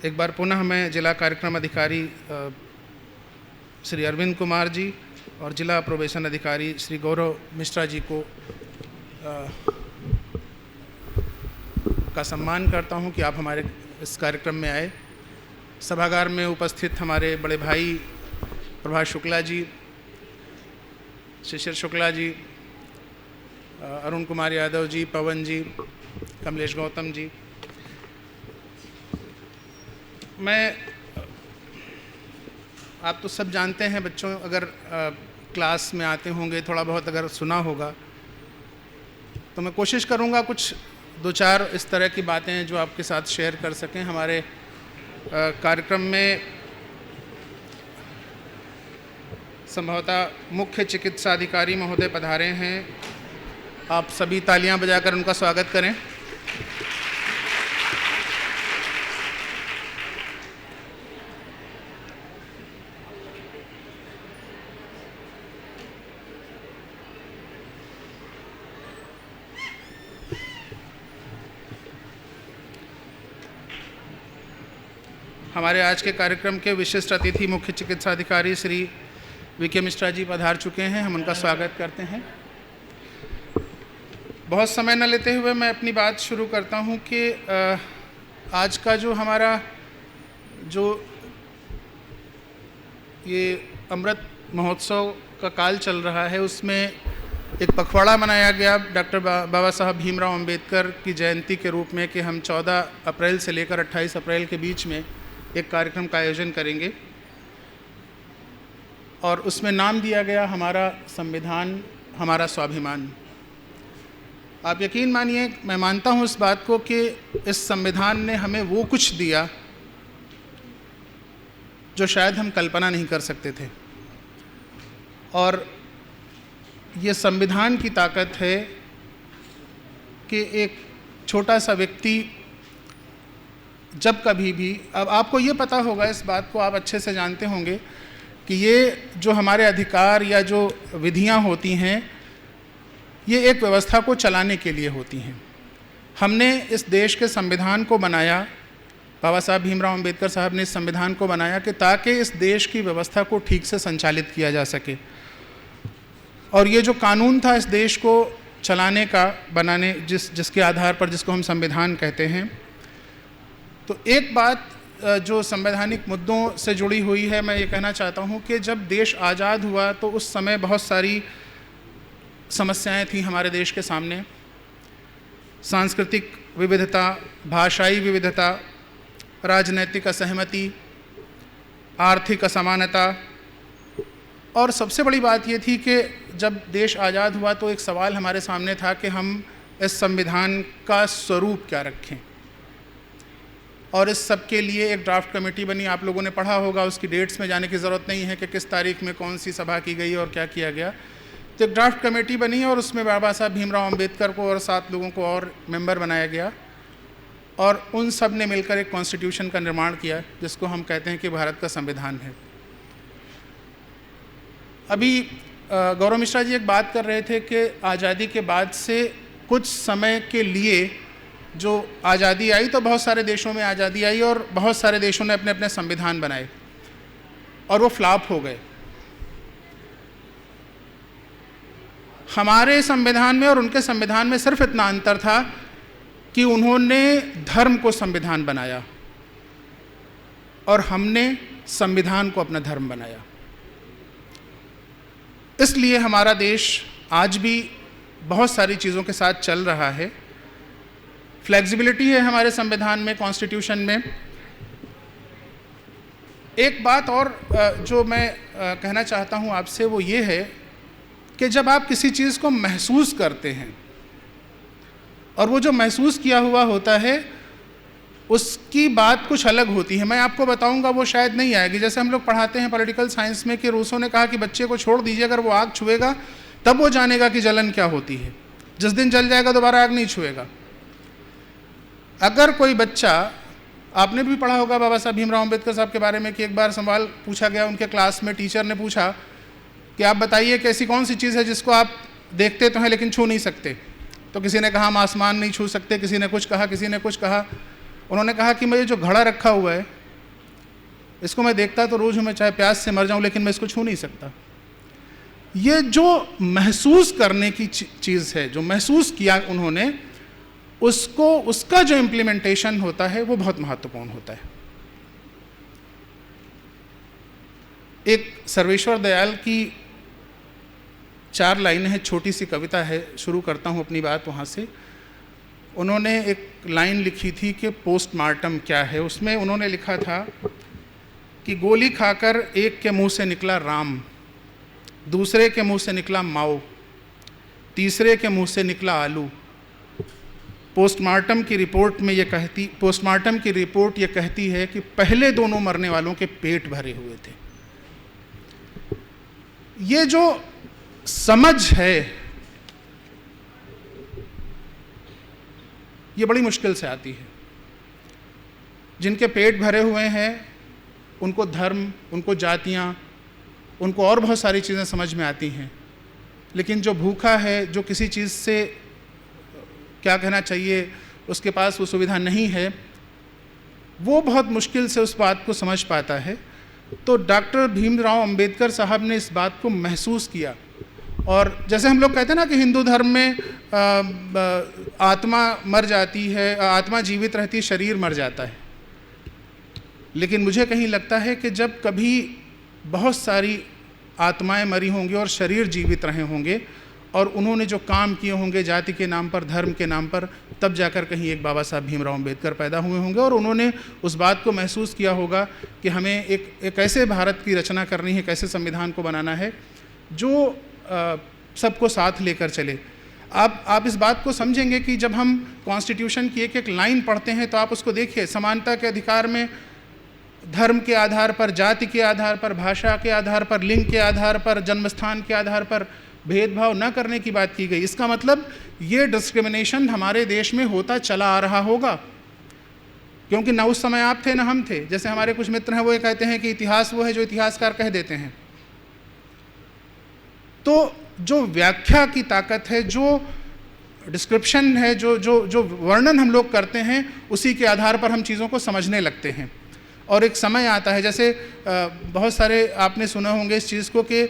Speaker 5: एक बार पुनः मैं जिला कार्यक्रम अधिकारी श्री अरविंद कुमार जी और जिला प्रोबेशन अधिकारी श्री गौरव मिश्रा जी को का सम्मान करता हूं कि आप हमारे इस कार्यक्रम में आए। सभागार में उपस्थित हमारे बड़े भाई प्रभाष शुक्ला जी, शिशिर शुक्ला जी, अरुण कुमार यादव जी, पवन जी, कमलेश गौतम जी, मैं, आप तो सब जानते हैं, बच्चों अगर क्लास में आते होंगे, थोड़ा बहुत अगर सुना होगा, तो मैं कोशिश करूंगा कुछ दो चार इस तरह की बातें जो आपके साथ शेयर कर सकें। हमारे कार्यक्रम में संभवतः मुख्य चिकित्सा अधिकारी महोदय पधारे हैं। आप सभी तालियां बजाकर उनका स्वागत करें। हमारे आज के कार्यक्रम के विशिष्ट अतिथि मुख्य चिकित्सा अधिकारी श्री वी के मिश्रा जी पधार चुके हैं, हम उनका स्वागत करते हैं। बहुत समय न लेते हुए मैं अपनी बात शुरू करता हूं कि आज का जो हमारा जो ये अमृत महोत्सव का काल चल रहा है, उसमें एक पखवाड़ा मनाया गया डॉक्टर बाबा साहब भीमराव अंबेडकर की जयंती के रूप में कि हम 14 अप्रैल से लेकर 28 अप्रैल के बीच में एक कार्यक्रम का आयोजन करेंगे, और उसमें नाम दिया गया हमारा संविधान हमारा स्वाभिमान। आप यकीन मानिए, मैं मानता हूँ इस बात को कि इस संविधान ने हमें वो कुछ दिया जो शायद हम कल्पना नहीं कर सकते थे, और ये संविधान की ताकत है कि एक छोटा सा व्यक्ति जब कभी भी, अब आपको ये पता होगा, इस बात को आप अच्छे से जानते होंगे कि ये जो हमारे अधिकार या जो विधियां होती हैं, ये एक व्यवस्था को चलाने के लिए होती हैं। हमने इस देश के संविधान को बनाया, बाबा साहब भीमराव अंबेडकर साहब ने इस संविधान को बनाया कि ताकि इस देश की व्यवस्था को ठीक से संचालित किया जा सके। और ये जो कानून था इस देश को चलाने का, बनाने, जिसके आधार पर, जिसको हम संविधान कहते हैं, तो एक बात जो संवैधानिक मुद्दों से जुड़ी हुई है, मैं ये कहना चाहता हूँ कि जब देश आज़ाद हुआ तो उस समय बहुत सारी समस्याएं थी हमारे देश के सामने। सांस्कृतिक विविधता, भाषाई विविधता, राजनैतिक असहमति, आर्थिक असमानता, और सबसे बड़ी बात ये थी कि जब देश आज़ाद हुआ तो एक सवाल हमारे सामने था कि हम इस संविधान का स्वरूप क्या रखें। और इस सब के लिए एक ड्राफ्ट कमेटी बनी। आप लोगों ने पढ़ा होगा, उसकी डेट्स में जाने की ज़रूरत नहीं है कि किस तारीख में कौन सी सभा की गई और क्या किया गया। तो एक ड्राफ्ट कमेटी बनी और उसमें बाबा साहब भीमराव अंबेडकर को और 7 लोगों को और मेंबर बनाया गया और उन सब ने मिलकर एक कॉन्स्टिट्यूशन का निर्माण किया, जिसको हम कहते हैं कि भारत का संविधान है। अभी गौरव मिश्रा जी एक बात कर रहे थे कि आज़ादी के बाद से कुछ समय के लिए जो आज़ादी आई तो बहुत सारे देशों में आज़ादी आई और बहुत सारे देशों ने अपने अपने संविधान बनाए और वो फ्लॉप हो गए। हमारे संविधान में और उनके संविधान में सिर्फ इतना अंतर था कि उन्होंने धर्म को संविधान बनाया और हमने संविधान को अपना धर्म बनाया। इसलिए हमारा देश आज भी बहुत सारी चीज़ों के साथ चल रहा है। फ्लेक्सिबिलिटी है हमारे संविधान में, कॉन्स्टिट्यूशन में। एक बात और जो मैं कहना चाहता हूँ आपसे वो ये है कि जब आप किसी चीज़ को महसूस करते हैं और वो जो महसूस किया हुआ होता है उसकी बात कुछ अलग होती है। मैं आपको बताऊंगा, वो शायद नहीं आएगी। जैसे हम लोग पढ़ाते हैं पॉलिटिकल साइंस में कि रूसो ने कहा कि बच्चे को छोड़ दीजिए, अगर वो आग छुएगा तब वो जानेगा कि जलन क्या होती है। जिस दिन जल जाएगा दोबारा आग नहीं छुएगा। अगर कोई बच्चा, आपने भी पढ़ा होगा बाबा साहब भीमराव अंबेडकर साहब के बारे में कि एक बार सवाल पूछा गया उनके क्लास में, टीचर ने पूछा कि आप बताइए कि ऐसी कौन सी चीज़ है जिसको आप देखते तो हैं लेकिन छू नहीं सकते। तो किसी ने कहा हम आसमान नहीं छू सकते, किसी ने कुछ कहा, किसी ने कुछ कहा। उन्होंने कहा कि मुझे जो घड़ा रखा हुआ है इसको मैं देखता तो रोज़ मैं चाहे प्यास से मर जाऊं लेकिन मैं इसको छू नहीं सकता। ये जो महसूस करने की चीज़ है, जो महसूस किया उन्होंने, उसको, उसका जो इम्प्लीमेंटेशन होता है वो बहुत महत्वपूर्ण होता है। एक सर्वेश्वर दयाल की 4 लाइनें हैं, छोटी सी कविता है, शुरू करता हूँ अपनी बात वहाँ से। उन्होंने एक लाइन लिखी थी कि पोस्टमार्टम क्या है। उसमें उन्होंने लिखा था कि गोली खाकर एक के मुंह से निकला राम, दूसरे के मुंह से निकला माओ, तीसरे के मुंह से निकला आलू। पोस्टमार्टम की रिपोर्ट ये कहती है कि पहले दोनों मरने वालों के पेट भरे हुए थे। ये जो समझ है ये बड़ी मुश्किल से आती है। जिनके पेट भरे हुए हैं उनको धर्म, उनको जातियाँ, उनको और बहुत सारी चीज़ें समझ में आती हैं। लेकिन जो भूखा है, जो किसी चीज़ से, क्या कहना चाहिए, उसके पास वो सुविधा नहीं है, वो बहुत मुश्किल से उस बात को समझ पाता है। तो डॉक्टर भीमराव अंबेडकर साहब ने इस बात को महसूस किया। और जैसे हम लोग कहते हैं ना कि हिंदू धर्म में आत्मा मर जाती है, आत्मा जीवित रहती है, शरीर मर जाता है। लेकिन मुझे कहीं लगता है कि जब कभी बहुत सारी आत्माएं मरी होंगी और शरीर जीवित रहे होंगे और उन्होंने जो काम किए होंगे जाति के नाम पर, धर्म के नाम पर, तब जाकर कहीं एक बाबा साहब भीमराव अंबेडकर पैदा हुए होंगे और उन्होंने उस बात को महसूस किया होगा कि हमें एक ऐसे भारत की रचना करनी है, कैसे संविधान को बनाना है जो सबको साथ लेकर चले। आप इस बात को समझेंगे कि जब हम कॉन्स्टिट्यूशन की एक एक लाइन पढ़ते हैं तो आप उसको देखिए, समानता के अधिकार में धर्म के आधार पर, जाति के आधार पर, भाषा के आधार पर, लिंग के आधार पर, जन्मस्थान के आधार पर भेदभाव न करने की बात की गई। इसका मतलब ये डिस्क्रिमिनेशन हमारे देश में होता चला आ रहा होगा, क्योंकि ना उस समय आप थे ना हम थे। जैसे हमारे कुछ मित्र हैं वो ये कहते हैं कि इतिहास वो है जो इतिहासकार कह देते हैं। तो जो व्याख्या की ताकत है, जो डिस्क्रिप्शन है, जो वर्णन हम लोग करते हैं, उसी के आधार पर हम चीज़ों को समझने लगते हैं। और एक समय आता है, जैसे बहुत सारे आपने सुना होंगे इस चीज़ को कि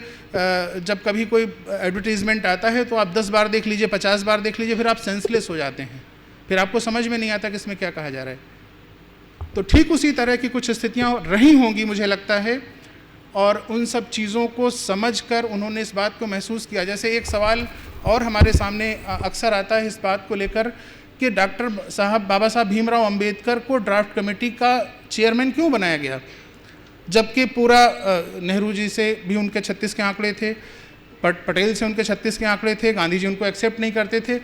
Speaker 5: जब कभी कोई एडवर्टीज़मेंट आता है तो आप 10 बार देख लीजिए, 50 बार देख लीजिए, फिर आप सेंसलेस हो जाते हैं, फिर आपको समझ में नहीं आता कि इसमें क्या कहा जा रहा है। तो ठीक उसी तरह की कुछ स्थितियाँ रही होंगी मुझे लगता है, और उन सब चीज़ों को समझकर उन्होंने इस बात को महसूस किया। जैसे एक सवाल और हमारे सामने अक्सर आता है इस बात को लेकर कि डॉक्टर साहब, बाबा साहब भीमराव अंबेडकर को ड्राफ्ट कमेटी का चेयरमैन क्यों बनाया गया, जबकि पूरा नेहरू जी से भी उनके 36 के आंकड़े थे, पटेल से उनके 36 के आंकड़े थे, गांधी जी उनको एक्सेप्ट नहीं करते थे।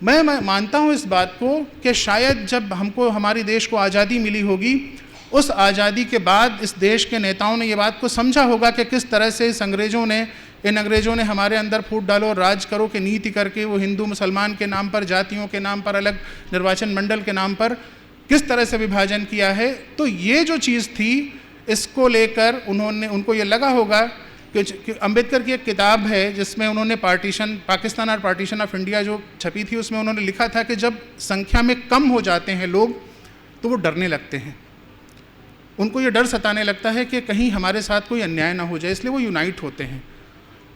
Speaker 5: मैं मानता हूँ इस बात को कि शायद जब हमको हमारी देश को आज़ादी मिली होगी, उस आज़ादी के बाद इस देश के नेताओं ने ये बात को समझा होगा कि किस तरह से इन अंग्रेज़ों ने हमारे अंदर फूट डालो और राज करो की नीति करके वो हिंदू मुसलमान के नाम पर, जातियों के नाम पर, अलग निर्वाचन मंडल के नाम पर किस तरह से विभाजन किया है। तो ये जो चीज़ थी, इसको लेकर उनको ये लगा होगा कि अंबेडकर की एक किताब है जिसमें उन्होंने पाकिस्तान और पार्टीशन ऑफ इंडिया जो छपी थी, उसमें उन्होंने लिखा था कि जब संख्या में कम हो जाते हैं लोग तो वो डरने लगते हैं, उनको ये डर सताने लगता है कि कहीं हमारे साथ कोई अन्याय ना हो जाए, इसलिए वो यूनाइट होते हैं।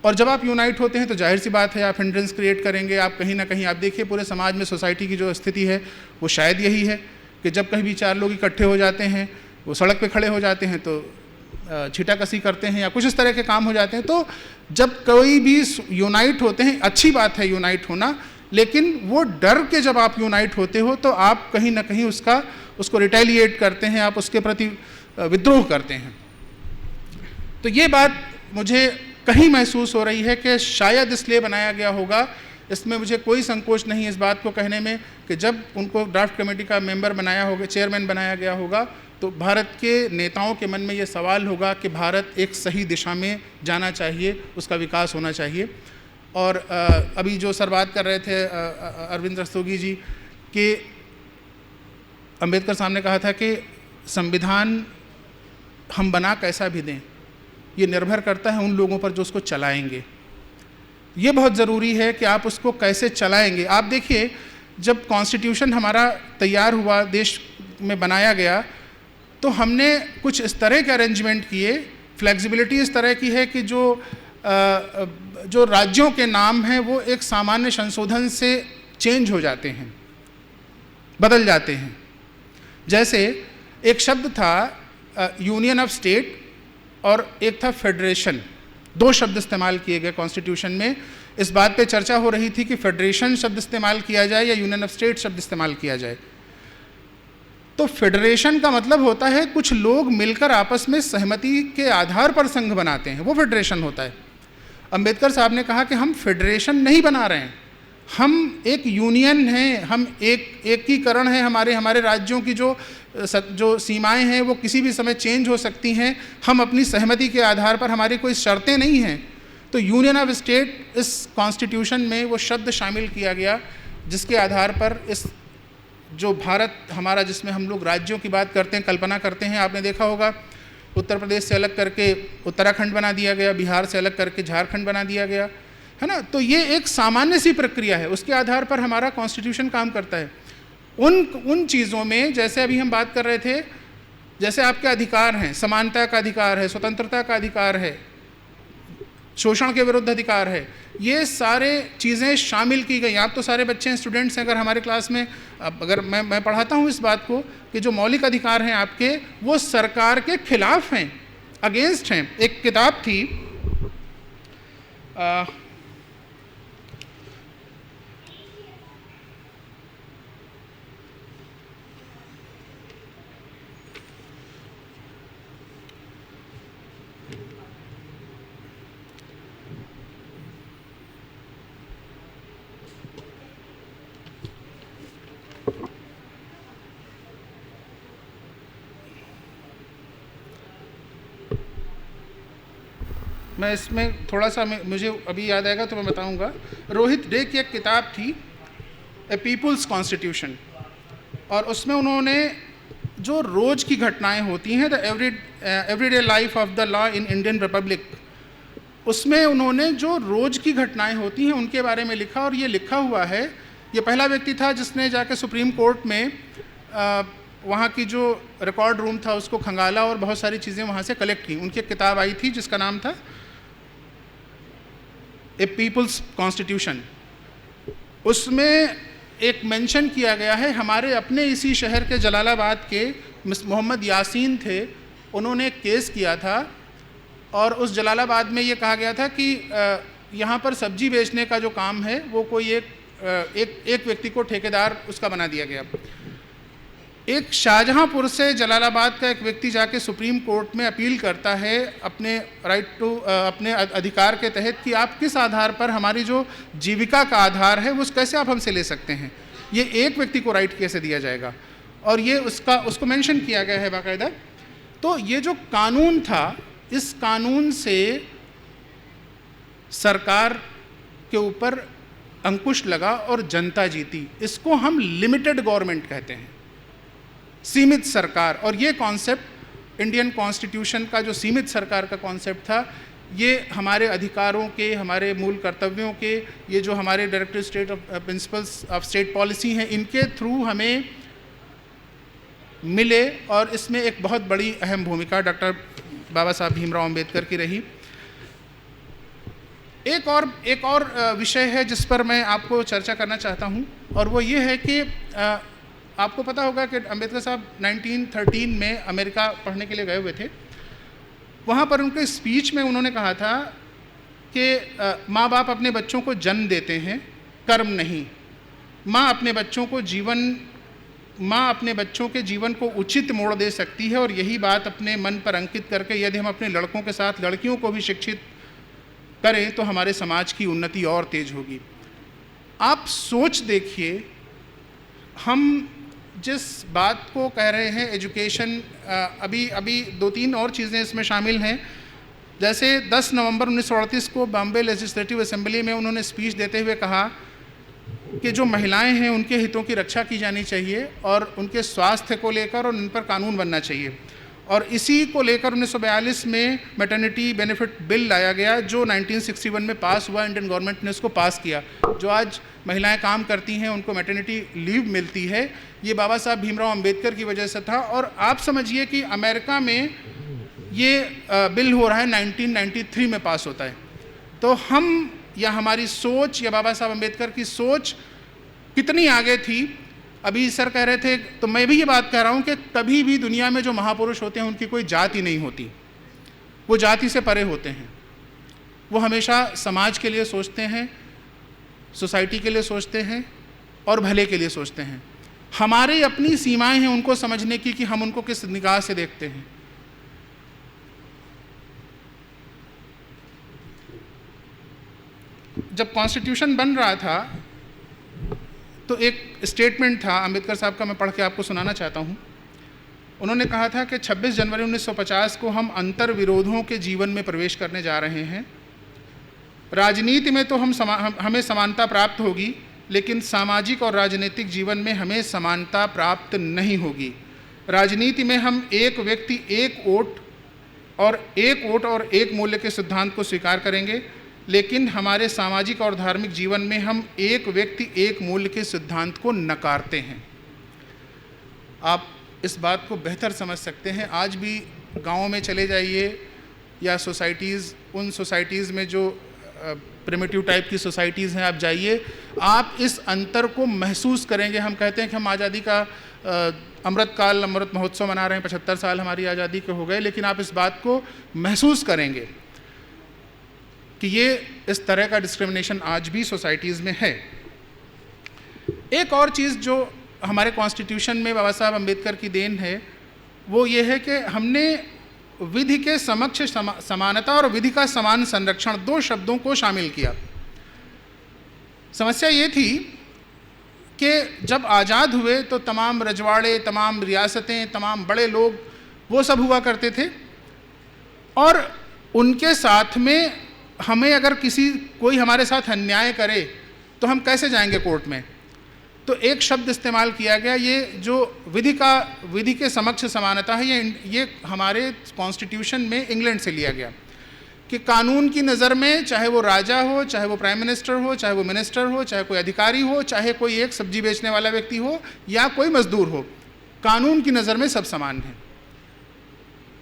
Speaker 5: और जब आप यूनाइट होते हैं तो जाहिर सी बात है आप हिंड्रेंस क्रिएट करेंगे, आप कहीं ना कहीं, आप देखिए पूरे समाज में, सोसाइटी की जो स्थिति है वो शायद यही है कि जब कहीं भी 4 लोग इकट्ठे हो जाते हैं, वो सड़क पे खड़े हो जाते हैं तो छीटाकसी करते हैं या कुछ इस तरह के काम हो जाते हैं। तो जब कोई भी यूनाइट होते हैं, अच्छी बात है यूनाइट होना, लेकिन वो डर के जब आप यूनाइट होते हो तो आप कहीं ना कहीं उसको रिटेलिएट करते हैं, आप उसके प्रति विद्रोह करते हैं। तो ये बात मुझे कहीं महसूस हो रही है कि शायद इसलिए बनाया गया होगा। इसमें मुझे कोई संकोच नहीं इस बात को कहने में कि जब उनको ड्राफ्ट कमेटी का मेंबर बनाया होगा, चेयरमैन बनाया गया होगा, तो भारत के नेताओं के मन में ये सवाल होगा कि भारत एक सही दिशा में जाना चाहिए, उसका विकास होना चाहिए। और अभी जो सर बात कर रहे थे अरविंद रस्तोगी जी, कि अंबेडकर साहब ने कहा था कि संविधान हम बना कैसा भी दें, ये निर्भर करता है उन लोगों पर जो उसको चलाएंगे। ये बहुत ज़रूरी है कि आप उसको कैसे चलाएंगे। आप देखिए, जब कॉन्स्टिट्यूशन हमारा तैयार हुआ, देश में बनाया गया, तो हमने कुछ इस तरह के अरेंजमेंट किए, फ्लेक्सिबिलिटी इस तरह की है कि जो राज्यों के नाम हैं वो एक सामान्य संशोधन से चेंज हो जाते हैं, बदल जाते हैं। जैसे एक शब्द था यूनियन ऑफ स्टेट और एक था फेडरेशन, 2 शब्द इस्तेमाल किए गए कॉन्स्टिट्यूशन में। इस बात पे चर्चा हो रही थी कि फेडरेशन शब्द इस्तेमाल किया जाए या यूनियन ऑफ स्टेट शब्द इस्तेमाल किया जाए। तो फेडरेशन का मतलब होता है कुछ लोग मिलकर आपस में सहमति के आधार पर संघ बनाते हैं, वो फेडरेशन होता है। अंबेडकर साहब ने कहा कि हम फेडरेशन नहीं बना रहे हैं, हम एक यूनियन हैं, हम एकीकरण है। हमारे राज्यों की जो सीमाएं हैं वो किसी भी समय चेंज हो सकती हैं, हम अपनी सहमति के आधार पर, हमारी कोई शर्तें नहीं हैं। तो यूनियन ऑफ स्टेट इस कॉन्स्टिट्यूशन में वो शब्द शामिल किया गया जिसके आधार पर इस जो भारत हमारा, जिसमें हम लोग राज्यों की बात करते हैं, कल्पना करते हैं, आपने देखा होगा उत्तर प्रदेश से अलग करके उत्तराखंड बना दिया गया, बिहार से अलग करके झारखंड बना दिया गया, है ना। तो ये एक सामान्य सी प्रक्रिया है, उसके आधार पर हमारा कॉन्स्टिट्यूशन काम करता है। उन चीज़ों में, जैसे अभी हम बात कर रहे थे, जैसे आपके अधिकार हैं, समानता का अधिकार है, स्वतंत्रता का अधिकार है, शोषण के विरुद्ध अधिकार है, ये सारे चीज़ें शामिल की गई। आप तो सारे बच्चे हैं, स्टूडेंट्स हैं, अगर हमारे क्लास में, अगर मैं पढ़ाता हूँ इस बात को कि जो मौलिक अधिकार हैं आपके, वो सरकार के खिलाफ हैं, अगेंस्ट हैं। एक किताब थी मैं इसमें थोड़ा सा मुझे अभी याद आएगा तो मैं बताऊंगा। रोहित डे की एक किताब थी, ए पीपुल्स कॉन्स्टिट्यूशन, और उसमें उन्होंने जो रोज़ की घटनाएं होती हैं, the everyday life of the law in Indian Republic, उसमें उन्होंने जो रोज़ की घटनाएं होती हैं उनके बारे में लिखा। और ये लिखा हुआ है, ये पहला व्यक्ति था जिसने जाके सुप्रीम कोर्ट में वहाँ की जो रिकॉर्ड रूम था उसको खंगाला और बहुत सारी चीज़ें वहाँ से कलेक्ट की। उनकी एक किताब आई थी जिसका नाम था ए पीपल्स कॉन्स्टिट्यूशन। उसमें एक मेंशन किया गया है, हमारे अपने इसी शहर के जलालाबाद के मोहम्मद यासीन थे, उन्होंने एक केस किया था और उस जलालाबाद में ये कहा गया था कि यहाँ पर सब्जी बेचने का जो काम है वो कोई एक व्यक्ति को ठेकेदार उसका बना दिया गया। एक शाहजहांपुर से जलालाबाद का एक व्यक्ति जाके सुप्रीम कोर्ट में अपील करता है अपने अपने अधिकार के तहत कि आप किस आधार पर हमारी जो जीविका का आधार है वो कैसे आप हमसे ले सकते हैं, ये एक व्यक्ति को राइट कैसे दिया जाएगा, और ये उसको मेंशन किया गया है बाकायदा। तो ये जो कानून था, इस कानून से सरकार के ऊपर अंकुश लगा और जनता जीती। इसको हम लिमिटेड गवर्नमेंट कहते हैं, सीमित सरकार। और ये कॉन्सेप्ट इंडियन कॉन्स्टिट्यूशन का जो सीमित सरकार का कॉन्सेप्ट था, ये हमारे अधिकारों के, हमारे मूल कर्तव्यों के, ये जो हमारे directive state of principles of state policy हैं, इनके थ्रू हमें मिले। और इसमें एक बहुत बड़ी अहम भूमिका डॉक्टर बाबा साहब भीमराव अंबेडकर की रही। एक और विषय है जिस पर मैं आपको चर्चा करना चाहता हूं, और वो ये है कि आपको पता होगा कि अंबेडकर साहब 1913 में अमेरिका पढ़ने के लिए गए हुए थे। वहाँ पर उनके स्पीच में उन्होंने कहा था कि माँ बाप अपने बच्चों को जन्म देते हैं, कर्म नहीं। माँ अपने बच्चों के जीवन को उचित मोड़ दे सकती है, और यही बात अपने मन पर अंकित करके यदि हम अपने लड़कों के साथ लड़कियों को भी शिक्षित करें तो हमारे समाज की उन्नति और तेज होगी। आप सोच देखिए, हम जिस बात को कह रहे हैं एजुकेशन, अभी 2-3 और चीज़ें इसमें शामिल हैं। जैसे 10 नवंबर 1938 को बॉम्बे लेजिस्लेटिव असेंबली में उन्होंने स्पीच देते हुए कहा कि जो महिलाएं हैं उनके हितों की रक्षा की जानी चाहिए और उनके स्वास्थ्य को लेकर और उन पर कानून बनना चाहिए। और इसी को लेकर 1942 में मैटरनिटी बेनिफिट बिल लाया गया, जो 1961 में पास हुआ। इंडियन गवर्नमेंट ने उसको पास किया। जो आज महिलाएं काम करती हैं, उनको मैटरनिटी लीव मिलती है, ये बाबा साहब भीमराव अंबेडकर की वजह से था। और आप समझिए कि अमेरिका में ये बिल हो रहा है, 1993 में पास होता है। तो हम या हमारी सोच या बाबा साहब अंबेडकर की सोच कितनी आगे थी। अभी सर कह रहे थे, तो मैं भी ये बात कह रहा हूँ कि कभी भी दुनिया में जो महापुरुष होते हैं उनकी कोई जाति नहीं होती, वो जाति से परे होते हैं। वो हमेशा समाज के लिए सोचते हैं, सोसाइटी के लिए सोचते हैं और भले के लिए सोचते हैं। हमारी अपनी सीमाएं हैं उनको समझने की कि हम उनको किस निगाह से देखते हैं। जब कॉन्स्टिट्यूशन बन रहा था तो एक स्टेटमेंट था अंबेडकर साहब का, मैं पढ़ के आपको सुनाना चाहता हूँ। उन्होंने कहा था कि 26 जनवरी 1950 को हम अंतर विरोधों के जीवन में प्रवेश करने जा रहे हैं। राजनीति में तो हमें समानता प्राप्त होगी, लेकिन सामाजिक और राजनीतिक जीवन में हमें समानता प्राप्त नहीं होगी। राजनीति में हम एक व्यक्ति एक वोट और एक मूल्य के सिद्धांत को स्वीकार करेंगे, लेकिन हमारे सामाजिक और धार्मिक जीवन में हम एक व्यक्ति एक मूल्य के सिद्धांत को नकारते हैं। आप इस बात को बेहतर समझ सकते हैं। आज भी गाँव में चले जाइए या सोसाइटीज़, उन सोसाइटीज़ में जो प्रिमिटिव टाइप की सोसाइटीज़ हैं, आप जाइए, आप इस अंतर को महसूस करेंगे। हम कहते हैं कि हम आज़ादी का अमृत महोत्सव मना रहे हैं, 75 साल हमारी आज़ादी के हो गए, लेकिन आप इस बात को महसूस करेंगे कि ये इस तरह का डिस्क्रिमिनेशन आज भी सोसाइटीज़ में है। एक और चीज़ जो हमारे कॉन्स्टिट्यूशन में बाबा साहब अम्बेडकर की देन है, वो ये है कि हमने विधि के समक्ष समानता और विधि का समान संरक्षण, 2 शब्दों को शामिल किया। समस्या ये थी कि जब आज़ाद हुए तो तमाम रजवाड़े, तमाम रियासतें, तमाम बड़े लोग, वो सब हुआ करते थे, और उनके साथ में हमें अगर कोई हमारे साथ अन्याय करे तो हम कैसे जाएंगे कोर्ट में। तो एक शब्द इस्तेमाल किया गया, ये जो विधि के समक्ष समानता है, ये हमारे कॉन्स्टिट्यूशन में इंग्लैंड से लिया गया कि कानून की नज़र में चाहे वो राजा हो, चाहे वो प्राइम मिनिस्टर हो, चाहे वो मिनिस्टर हो, चाहे कोई अधिकारी हो, चाहे कोई एक सब्जी बेचने वाला व्यक्ति हो या कोई मजदूर हो, कानून की नज़र में सब समान हैं।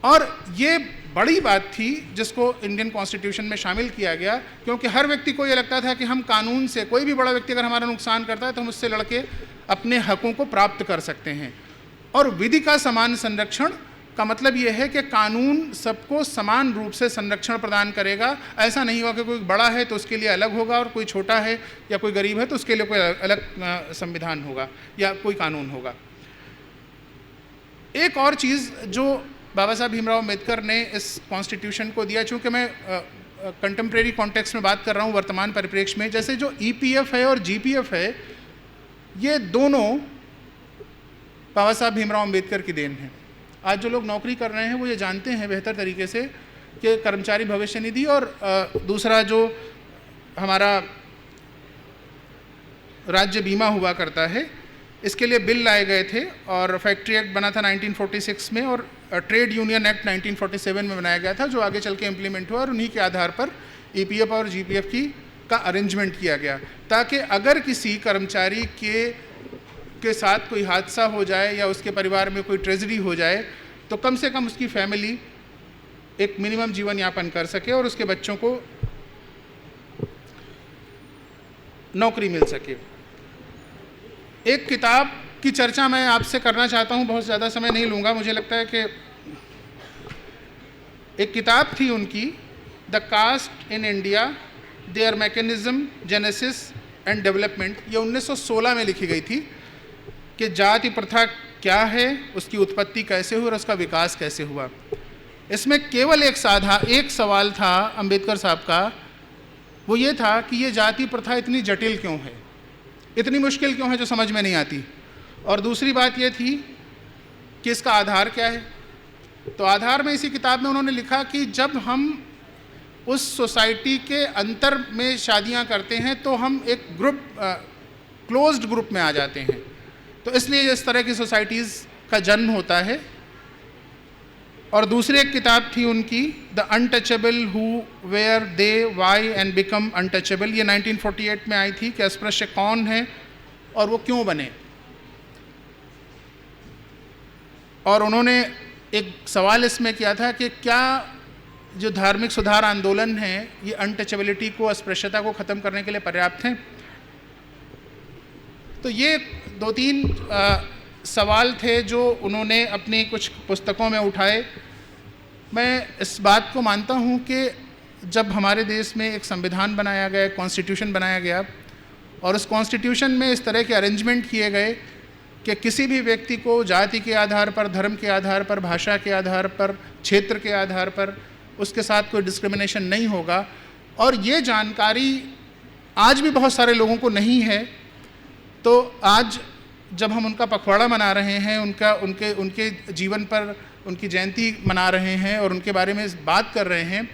Speaker 5: और ये बड़ी बात थी जिसको इंडियन कॉन्स्टिट्यूशन में शामिल किया गया, क्योंकि हर व्यक्ति को ये लगता था कि हम कानून से, कोई भी बड़ा व्यक्ति अगर हमारा नुकसान करता है तो हम उससे लड़के अपने हकों को प्राप्त कर सकते हैं। और विधि का समान संरक्षण का मतलब ये है कि कानून सबको समान रूप से संरक्षण प्रदान करेगा। ऐसा नहीं होगा कि कोई बड़ा है तो उसके लिए अलग होगा और कोई छोटा है या कोई गरीब है तो उसके लिए कोई अलग संविधान होगा या कोई कानून होगा। एक और चीज़ जो बाबा साहब भीमराव अम्बेडकर ने इस कॉन्स्टिट्यूशन को दिया, चूँकि मैं कंटेम्प्रेरी कॉन्टेक्स्ट में बात कर रहा हूँ, वर्तमान परिप्रेक्ष्य में, जैसे जो ईपीएफ है और जीपीएफ है, ये दोनों बाबा साहब भीमराव अम्बेडकर की देन है। आज जो लोग नौकरी कर रहे हैं वो ये जानते हैं बेहतर तरीके से कि कर्मचारी भविष्य निधि और दूसरा जो हमारा राज्य बीमा हुआ करता है, इसके लिए बिल लाए गए थे और फैक्ट्री एक्ट बना था 1946 में और ट्रेड यूनियन एक्ट 1947 में बनाया गया था, जो आगे चल के इम्प्लीमेंट हुआ और उन्हीं के आधार पर ईपीएफ और जीपीएफ का अरेंजमेंट किया गया, ताकि अगर किसी कर्मचारी के साथ कोई हादसा हो जाए या उसके परिवार में कोई ट्रेजेडी हो जाए तो कम से कम उसकी फैमिली एक मिनिमम जीवन यापन कर सके और उसके बच्चों को नौकरी मिल सके। एक किताब की चर्चा मैं आपसे करना चाहता हूँ, बहुत ज़्यादा समय नहीं लूँगा। मुझे लगता है कि एक किताब थी उनकी, the caste in India, their mechanism, genesis and development. ये 1916 में लिखी गई थी कि जाति प्रथा क्या है, उसकी उत्पत्ति कैसे हुई और उसका विकास कैसे हुआ। इसमें केवल एक सवाल था अंबेडकर साहब का, वो ये था कि ये जाति प्रथा इतनी जटिल क्यों है, इतनी मुश्किल क्यों है, जो समझ में नहीं आती। और दूसरी बात ये थी कि इसका आधार क्या है। तो आधार में इसी किताब में उन्होंने लिखा कि जब हम उस सोसाइटी के अंतर में शादियां करते हैं तो हम एक ग्रुप, क्लोज्ड ग्रुप में आ जाते हैं, तो इसलिए इस तरह की सोसाइटीज़ का जन्म होता है। और दूसरी एक किताब थी उनकी, the untouchable who were they why and become untouchable. ये 1948 में आई थी कि अस्पृश्य कौन है और वो क्यों बने। और उन्होंने एक सवाल इसमें किया था कि क्या जो धार्मिक सुधार आंदोलन है ये अनटचेबिलिटी को, अस्पृश्यता को ख़त्म करने के लिए पर्याप्त हैं। तो ये 2-3 सवाल थे जो उन्होंने अपनी कुछ पुस्तकों में उठाए। मैं इस बात को मानता हूँ कि जब हमारे देश में एक संविधान बनाया गया, कॉन्स्टिट्यूशन बनाया गया और उस कॉन्स्टिट्यूशन में इस तरह के अरेंजमेंट किए गए कि किसी भी व्यक्ति को जाति के आधार पर, धर्म के आधार पर, भाषा के आधार पर, क्षेत्र के आधार पर उसके साथ कोई डिस्क्रिमिनेशन नहीं होगा। और ये जानकारी आज भी बहुत सारे लोगों को नहीं है। तो आज जब हम उनका पखवाड़ा मना रहे हैं, उनके जीवन पर उनकी जयंती मना रहे हैं और उनके बारे में बात कर रहे हैं,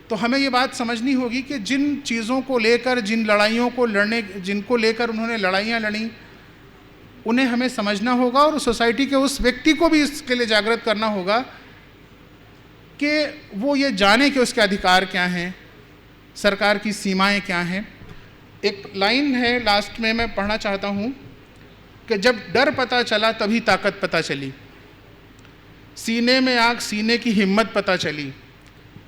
Speaker 5: तो हमें ये बात समझनी होगी कि जिन चीज़ों को लेकर, जिन लड़ाइयों को जिनको लेकर उन्होंने लड़ाइयाँ लड़ी, उन्हें हमें समझना होगा और सोसाइटी के उस व्यक्ति को भी इसके लिए जागृत करना होगा कि वो ये जाने कि उसके अधिकार क्या हैं, सरकार की सीमाएं क्या हैं। एक लाइन है लास्ट में, मैं पढ़ना चाहता हूँ कि जब डर पता चला तभी ताकत पता चली, सीने में आग सीने की हिम्मत पता चली,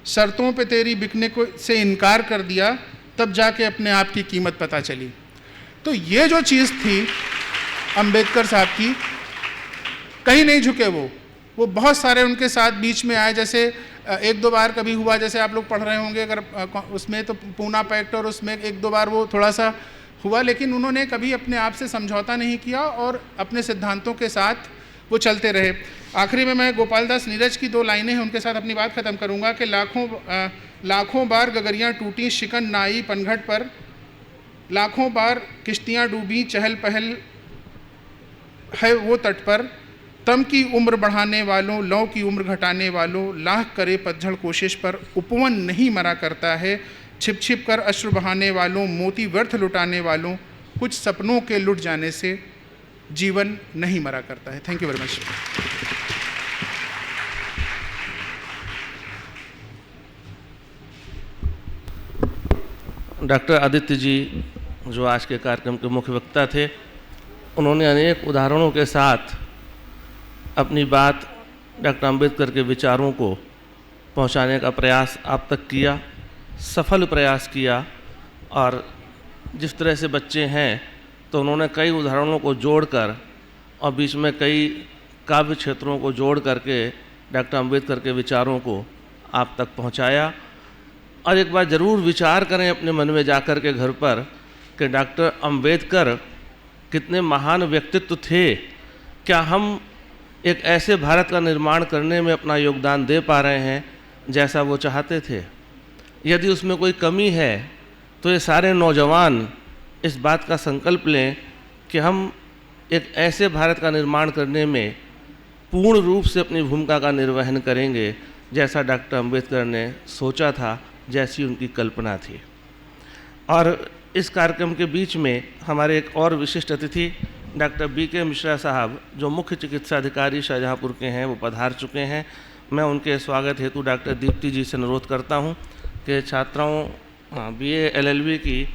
Speaker 5: शर्तों पे तेरी बिकने को से इनकार कर दिया तब जाके अपने आप की कीमत पता चली। तो ये जो चीज़ थी अंबेडकर साहब की, कहीं नहीं झुके वो बहुत सारे उनके साथ बीच में आए। जैसे 1-2 बार कभी हुआ, जैसे आप लोग पढ़ रहे होंगे अगर उसमें, तो पूना पैक्ट और उसमें 1-2 बार वो थोड़ा सा हुआ, लेकिन उन्होंने कभी अपने आप से समझौता नहीं किया और अपने सिद्धांतों के साथ वो चलते रहे। आखिरी में मैं गोपाल दास नीरज की 2 लाइनें हैं, उनके साथ अपनी बात ख़त्म करूँगा कि लाखों बार गगरियाँ टूटी शिकन नाई पनघट पर, लाखों बार किश्तियाँ डूबी चहल पहल है वो तट पर, तम की उम्र बढ़ाने वालों, लौ की उम्र घटाने वालों, लाख करे पतझड़ कोशिश पर, उपवन नहीं मरा करता है, छिप छिप कर अश्रु बहाने वालों, मोती व्यर्थ लुटाने वालों, कुछ सपनों के लुट जाने से जीवन नहीं मरा करता है। Thank you very much.
Speaker 1: Doctor Aditya ji जो आज के कार्यक्रम के मुख्य वक्ता थे, उन्होंने अनेक उदाहरणों के साथ अपनी बात, डॉक्टर अंबेडकर के विचारों को पहुंचाने का प्रयास आप तक किया, सफल प्रयास किया। और जिस तरह से बच्चे हैं तो उन्होंने कई उदाहरणों को जोड़कर और बीच में कई काव्य क्षेत्रों को जोड़ करके डॉक्टर अंबेडकर के विचारों को आप तक पहुंचाया। और एक बार ज़रूर विचार करें अपने मन में जाकर के घर पर कि डॉक्टर अंबेडकर कितने महान व्यक्तित्व थे। क्या हम एक ऐसे भारत का निर्माण करने में अपना योगदान दे पा रहे हैं जैसा वो चाहते थे। यदि उसमें कोई कमी है तो ये सारे नौजवान इस बात का संकल्प लें कि हम एक ऐसे भारत का निर्माण करने में पूर्ण रूप से अपनी भूमिका का निर्वहन करेंगे जैसा डॉक्टर अंबेडकर ने सोचा था, जैसी उनकी कल्पना थी। और इस कार्यक्रम के बीच में हमारे एक और विशिष्ट अतिथि डॉक्टर बीके मिश्रा साहब, जो मुख्य चिकित्सा अधिकारी शाहजहाँपुर के हैं, वो पधार चुके हैं। मैं उनके स्वागत हेतु डॉक्टर दीप्ति जी से अनुरोध करता हूं कि छात्राओं BA LLB की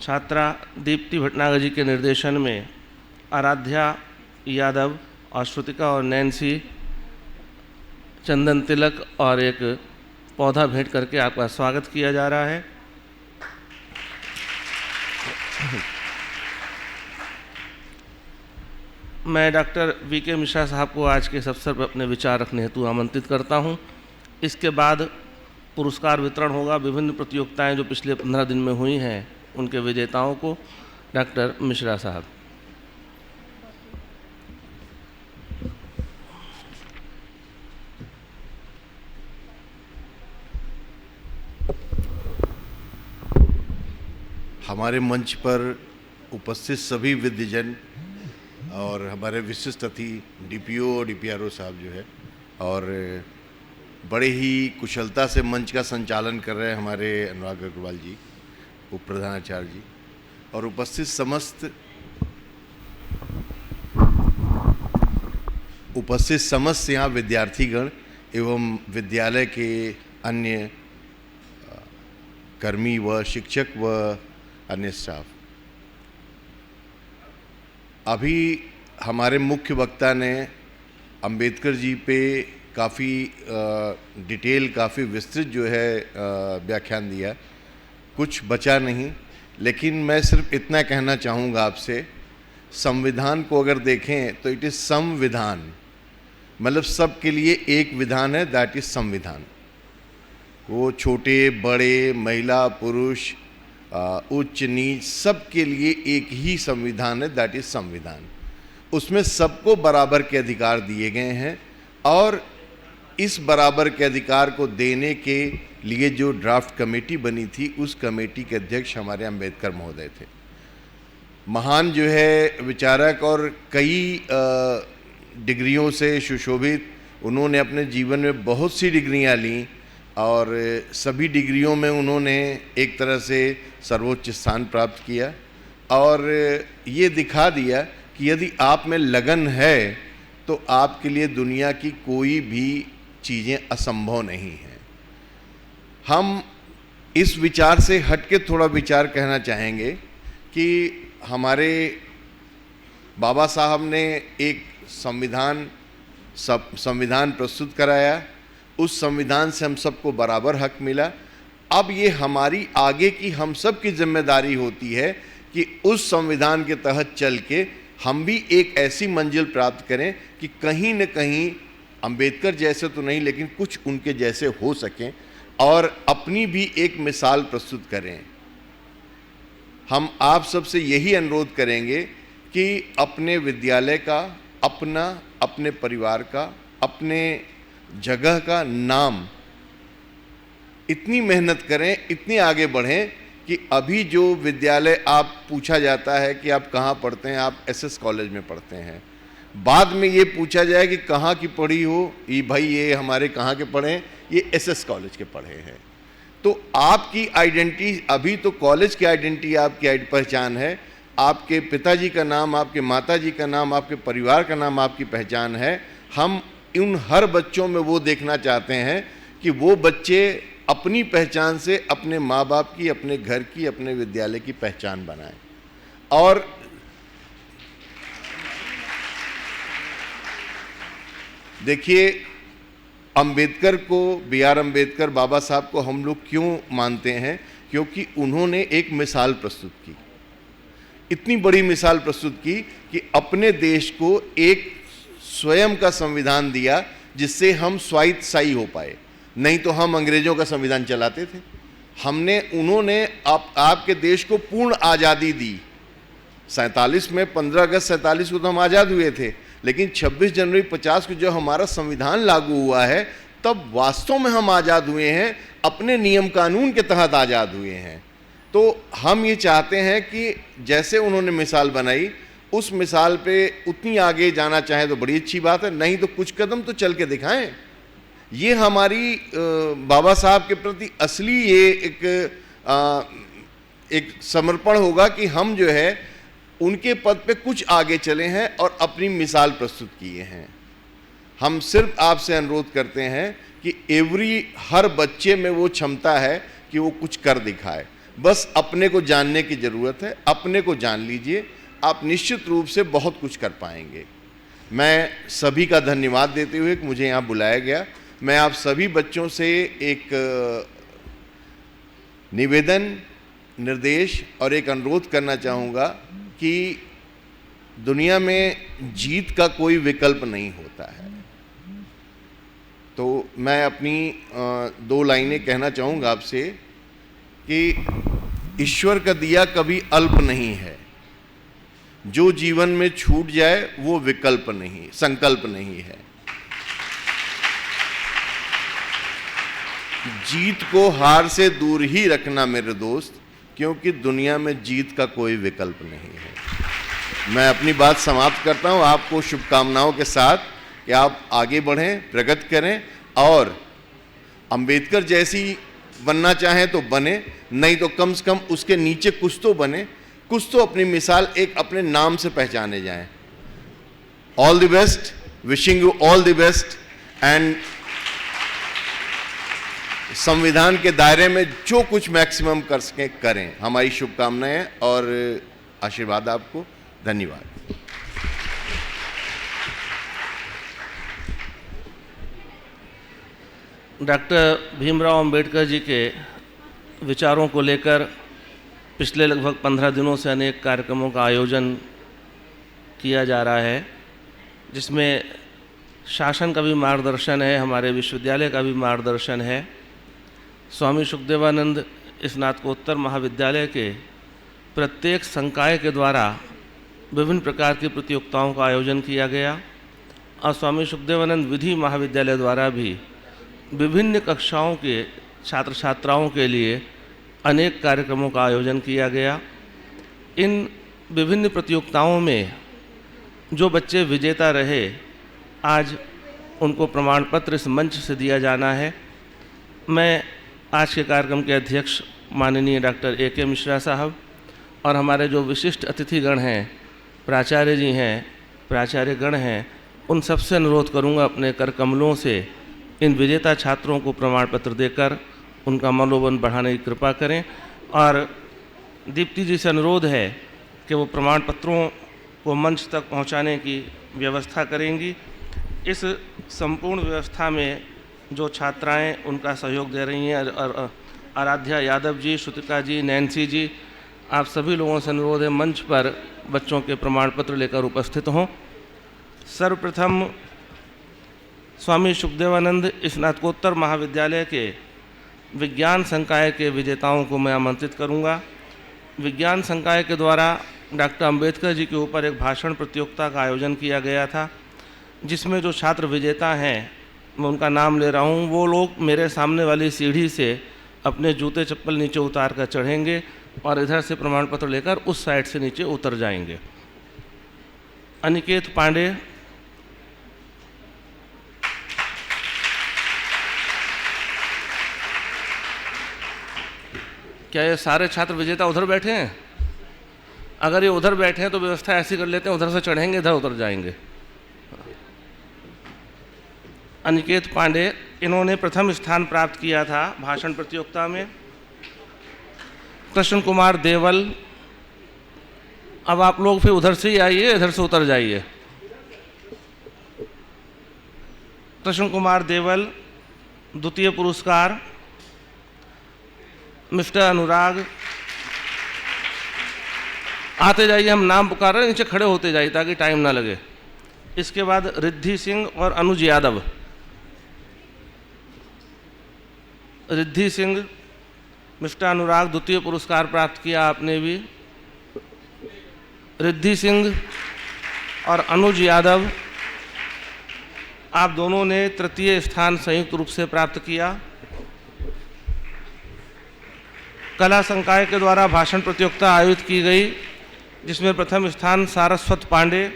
Speaker 1: छात्रा दीप्ति भटनागर जी के निर्देशन में आराध्या यादव और श्रुतिका और नैन्सी चंदन तिलक और एक पौधा भेंट करके आपका स्वागत किया जा रहा है। मैं डॉक्टर VK मिश्रा साहब को आज के इस अवसर पर अपने विचार रखने हेतु आमंत्रित करता हूं। इसके बाद पुरस्कार वितरण होगा। विभिन्न प्रतियोगिताएं जो पिछले 15 दिन में हुई हैं उनके विजेताओं को डॉक्टर मिश्रा साहब।
Speaker 6: हमारे मंच पर उपस्थित सभी विद्यजन और हमारे विशिष्ट अतिथि DPO और DPRO साहब जो है, और बड़े ही कुशलता से मंच का संचालन कर रहे हैं हमारे अनुराग अग्रवाल जी, उप प्रधानाचार्य जी, और उपस्थित समस्त यहाँ विद्यार्थीगण एवं विद्यालय के अन्य कर्मी व शिक्षक व अन्य स्टाफ। अभी हमारे मुख्य वक्ता ने अंबेडकर जी पे काफ़ी डिटेल, काफ़ी विस्तृत जो है व्याख्यान दिया, कुछ बचा नहीं। लेकिन मैं सिर्फ इतना कहना चाहूँगा आपसे, संविधान को अगर देखें तो इट इज़ संविधान, मतलब सब के लिए एक विधान है, दैट इज़ संविधान। वो छोटे बड़े, महिला पुरुष, उच्च नीच, सब के लिए एक ही संविधान है, दैट इज़ संविधान। उसमें सबको बराबर के अधिकार दिए गए हैं, और इस बराबर के अधिकार को देने के लिए जो ड्राफ्ट कमेटी बनी थी, उस कमेटी के अध्यक्ष हमारे अंबेडकर महोदय थे। महान जो है विचारक और कई डिग्रियों से सुशोभित, उन्होंने अपने जीवन में बहुत सी डिग्रियां लीं और सभी डिग्रियों में उन्होंने एक तरह से सर्वोच्च स्थान प्राप्त किया, और ये दिखा दिया कि यदि आप में लगन है तो आपके लिए दुनिया की कोई भी चीज़ें असंभव नहीं हैं। हम इस विचार से हट के थोड़ा विचार कहना चाहेंगे कि हमारे बाबा साहब ने एक संविधान प्रस्तुत कराया, उस संविधान से हम सबको बराबर हक मिला। अब ये हमारी आगे की हम सब की जिम्मेदारी होती है कि उस संविधान के तहत चल के हम भी एक ऐसी मंजिल प्राप्त करें कि कहीं न कहीं अंबेडकर जैसे तो नहीं, लेकिन कुछ उनके जैसे हो सकें और अपनी भी एक मिसाल प्रस्तुत करें। हम आप सबसे यही अनुरोध करेंगे कि अपने विद्यालय का, अपने परिवार का, अपने जगह का नाम इतनी मेहनत करें, इतनी आगे बढ़ें कि अभी जो विद्यालय आप पूछा जाता है कि आप कहाँ पढ़ते हैं, आप SS कॉलेज में पढ़ते हैं, बाद में ये पूछा जाए कि कहाँ की पढ़ी हो, ये भाई ये हमारे कहाँ के पढ़े हैं, ये SS कॉलेज के पढ़े हैं। तो आपकी आइडेंटिटी, अभी तो कॉलेज की आइडेंटिटी आपकी पहचान है, आपके पिताजी का नाम, आपके माताजी का नाम, आपके परिवार का नाम आपकी पहचान है। हम उन हर बच्चों में वो देखना चाहते हैं कि वो बच्चे अपनी पहचान से अपने माँ बाप की, अपने घर की, अपने विद्यालय की पहचान बनाएं। और देखिए, अंबेडकर को, BR अम्बेडकर बाबा साहब को हम लोग क्यों मानते हैं? क्योंकि उन्होंने एक मिसाल प्रस्तुत की, इतनी बड़ी मिसाल प्रस्तुत की कि अपने देश को एक स्वयं का संविधान दिया जिससे हम स्वायत्तशाही हो पाए। नहीं तो हम अंग्रेजों का संविधान चलाते थे। उन्होंने आपके देश को पूर्ण आज़ादी दी। 47 में 15 अगस्त 47 को तो हम आज़ाद हुए थे, लेकिन 26 जनवरी 50 को जो हमारा संविधान लागू हुआ है, तब वास्तव में हम आज़ाद हुए हैं, अपने नियम कानून के तहत आज़ाद हुए हैं। तो हम ये चाहते हैं कि जैसे उन्होंने मिसाल बनाई, उस मिसाल पे उतनी आगे जाना चाहें तो बड़ी अच्छी बात है, नहीं तो कुछ कदम तो चल के दिखाएं। ये हमारी बाबा साहब के प्रति असली ये एक समर्पण होगा कि हम जो है उनके पद पे कुछ आगे चले हैं और अपनी मिसाल प्रस्तुत किए हैं। हम सिर्फ आपसे अनुरोध करते हैं कि हर बच्चे में वो क्षमता है कि वो कुछ कर दिखाए, बस अपने को जानने की ज़रूरत है। अपने को जान लीजिए, आप निश्चित रूप से बहुत कुछ कर पाएंगे। मैं सभी का धन्यवाद देते हुए कि मुझे यहाँ बुलाया गया, मैं आप सभी बच्चों से एक निवेदन, निर्देश और एक अनुरोध करना चाहूँगा कि दुनिया में जीत का कोई विकल्प नहीं होता है। तो मैं अपनी 2 लाइनें कहना चाहूँगा आपसे कि ईश्वर का दिया कभी अल्प नहीं है, जो जीवन में छूट जाए वो विकल्प नहीं, संकल्प नहीं है। जीत को हार से दूर ही रखना मेरे दोस्त, क्योंकि दुनिया में जीत का कोई विकल्प नहीं है। मैं अपनी बात समाप्त करता हूं, आपको शुभकामनाओं के साथ कि आप आगे बढ़ें, प्रगति करें और अंबेडकर जैसी बनना चाहें तो बने, नहीं तो कम से कम उसके नीचे कुछ तो बने, कुछ तो अपनी मिसाल एक अपने नाम से पहचाने जाएं। All the best, wishing you all the best, and संविधान के दायरे में जो कुछ मैक्सिमम कर सकें करें। हमारी शुभकामनाएं और आशीर्वाद आपको। धन्यवाद।
Speaker 1: डॉक्टर भीमराव अंबेडकर जी के विचारों को लेकर पिछले लगभग 15 दिनों से अनेक कार्यक्रमों का आयोजन किया जा रहा है, जिसमें शासन का भी मार्गदर्शन है, हमारे विश्वविद्यालय का भी मार्गदर्शन है। स्वामी सुखदेवानंद स्नातकोत्तर महाविद्यालय के प्रत्येक संकाय के द्वारा विभिन्न प्रकार की प्रतियोगिताओं का आयोजन किया गया और स्वामी सुखदेवानंद विधि महाविद्यालय द्वारा भी विभिन्न कक्षाओं के छात्र छात्राओं के लिए अनेक कार्यक्रमों का आयोजन किया गया। इन विभिन्न प्रतियोगिताओं में जो बच्चे विजेता रहे, आज उनको प्रमाण पत्र इस मंच से दिया जाना है। मैं आज के कार्यक्रम के अध्यक्ष माननीय डॉक्टर A.K. मिश्रा साहब और हमारे जो विशिष्ट अतिथिगण हैं, प्राचार्य जी हैं, प्राचार्यगण हैं, उन सबसे अनुरोध करूंगा अपने कर कमलों से इन विजेता छात्रों को प्रमाण पत्र देकर उनका मनोबल बढ़ाने की कृपा करें। और दीप्ति जी से अनुरोध है कि वो प्रमाण पत्रों को मंच तक पहुंचाने की व्यवस्था करेंगी। इस संपूर्ण व्यवस्था में जो छात्राएं उनका सहयोग दे रही हैं, आराध्या यादव जी, श्रुतिका जी, नैन्सी जी, आप सभी लोगों से अनुरोध है मंच पर बच्चों के प्रमाण पत्र लेकर उपस्थित हों। सर्वप्रथम स्वामी सुखदेवानंद स्नातकोत्तर महाविद्यालय के विज्ञान संकाय के विजेताओं को मैं आमंत्रित करूंगा। विज्ञान संकाय के द्वारा डॉक्टर अंबेडकर जी के ऊपर एक भाषण प्रतियोगिता का आयोजन किया गया था, जिसमें जो छात्र विजेता हैं, मैं उनका नाम ले रहा हूँ, वो लोग मेरे सामने वाली सीढ़ी से अपने जूते चप्पल नीचे उतार कर चढ़ेंगे और इधर से प्रमाण पत्र लेकर उस साइड से नीचे उतर जाएंगे। अनिकेत पांडे, क्या ये सारे छात्र विजेता उधर बैठे हैं? अगर ये उधर बैठे हैं तो व्यवस्था ऐसी कर लेते हैं, उधर से चढ़ेंगे, इधर उतर जाएंगे। अनिकेत पांडे, इन्होंने प्रथम स्थान प्राप्त किया था भाषण प्रतियोगिता में। कृष्ण कुमार देवल, अब आप लोग फिर उधर से ही आइए, इधर से उतर जाइए। कृष्ण कुमार देवल, द्वितीय पुरस्कार। मिस्टर अनुराग, आते जाइए, हम नाम पुकार रहे हैं, नीचे खड़े होते जाइए ताकि टाइम ना लगे। इसके बाद रिद्धि सिंह और अनुज यादव। रिद्धि सिंह, मिस्टर अनुराग, द्वितीय पुरस्कार प्राप्त किया आपने भी। रिद्धि सिंह और अनुज यादव आप दोनों ने तृतीय स्थान संयुक्त रूप से प्राप्त किया। कला संकाय के द्वारा भाषण प्रतियोगिता आयोजित की गई, जिसमें प्रथम स्थान सारस्वत पांडे,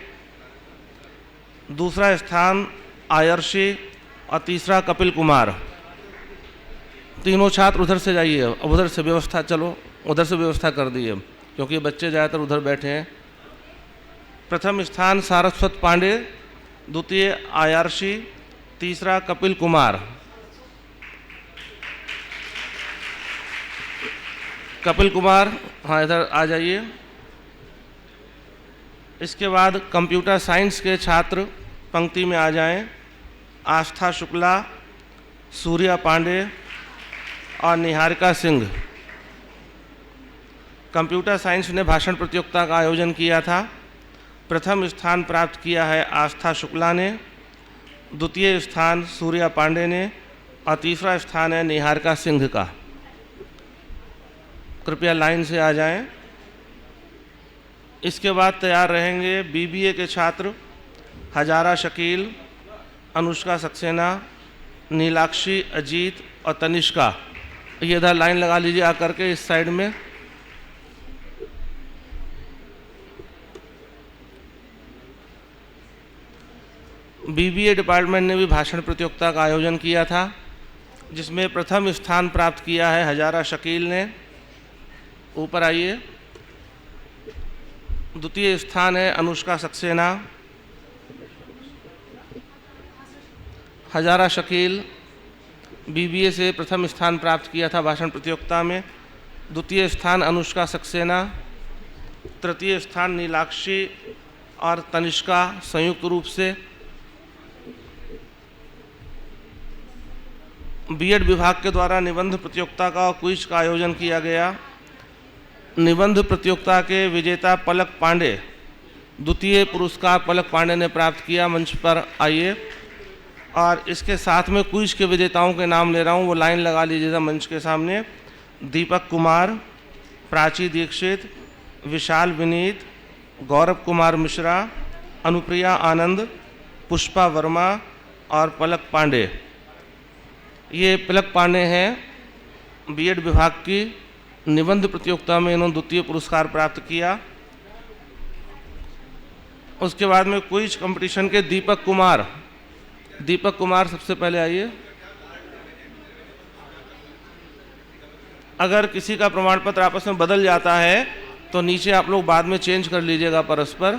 Speaker 1: दूसरा स्थान आयर्षी और तीसरा कपिल कुमार। तीनों छात्र उधर से जाइए, अब उधर से व्यवस्था, चलो उधर से व्यवस्था कर दी अब, क्योंकि बच्चे ज़्यादातर उधर बैठे हैं। प्रथम स्थान सारस्वत पांडे, द्वितीय आयर्षी, तीसरा कपिल कुमार। कपिल कुमार, हाँ इधर आ जाइए। इसके बाद कंप्यूटर साइंस के छात्र पंक्ति में आ जाएं। आस्था शुक्ला, सूर्या पांडे और निहारिका सिंह। कंप्यूटर साइंस ने भाषण प्रतियोगिता का आयोजन किया था। प्रथम स्थान प्राप्त किया है आस्था शुक्ला ने, द्वितीय स्थान सूर्या पांडे ने और तीसरा स्थान है निहारिका सिंह का। कृपया लाइन से आ जाएं। इसके बाद तैयार रहेंगे बीबीए के छात्र हजारा शकील, अनुष्का सक्सेना, नीलाक्षी, अजीत और तनिष्का। ये इधर लाइन लगा लीजिए आकर के इस साइड में। बीबीए डिपार्टमेंट ने भी भाषण प्रतियोगिता का आयोजन किया था, जिसमें प्रथम स्थान प्राप्त किया है हजारा शकील ने। ऊपर आइए। द्वितीय स्थान है अनुष्का सक्सेना। हजारा शकील बीबीए से प्रथम स्थान प्राप्त किया था भाषण प्रतियोगिता में। द्वितीय स्थान अनुष्का सक्सेना, तृतीय स्थान नीलाक्षी और तनिष्का संयुक्त रूप से। बीएड विभाग के द्वारा निबंध प्रतियोगिता का और क्विज का आयोजन किया गया। निबंध प्रतियोगिता के विजेता पलक पांडे, द्वितीय पुरस्कार पलक पांडे ने प्राप्त किया। मंच पर आइए। और इसके साथ में क्विज के विजेताओं के नाम ले रहा हूँ, वो लाइन लगा लीजिएगा मंच के सामने। दीपक कुमार, प्राची दीक्षित, विशाल विनीत, गौरव कुमार मिश्रा, अनुप्रिया आनंद, पुष्पा वर्मा और पलक पांडे। ये पलक पांडे हैं बीएड विभाग की। निबंध प्रतियोगिता में इन्होंने द्वितीय पुरस्कार प्राप्त किया। उसके बाद में क्विज कंपटीशन के दीपक कुमार सबसे पहले आइए। अगर किसी का प्रमाण पत्र आपस में बदल जाता है तो नीचे आप लोग बाद में चेंज कर लीजिएगा परस्पर।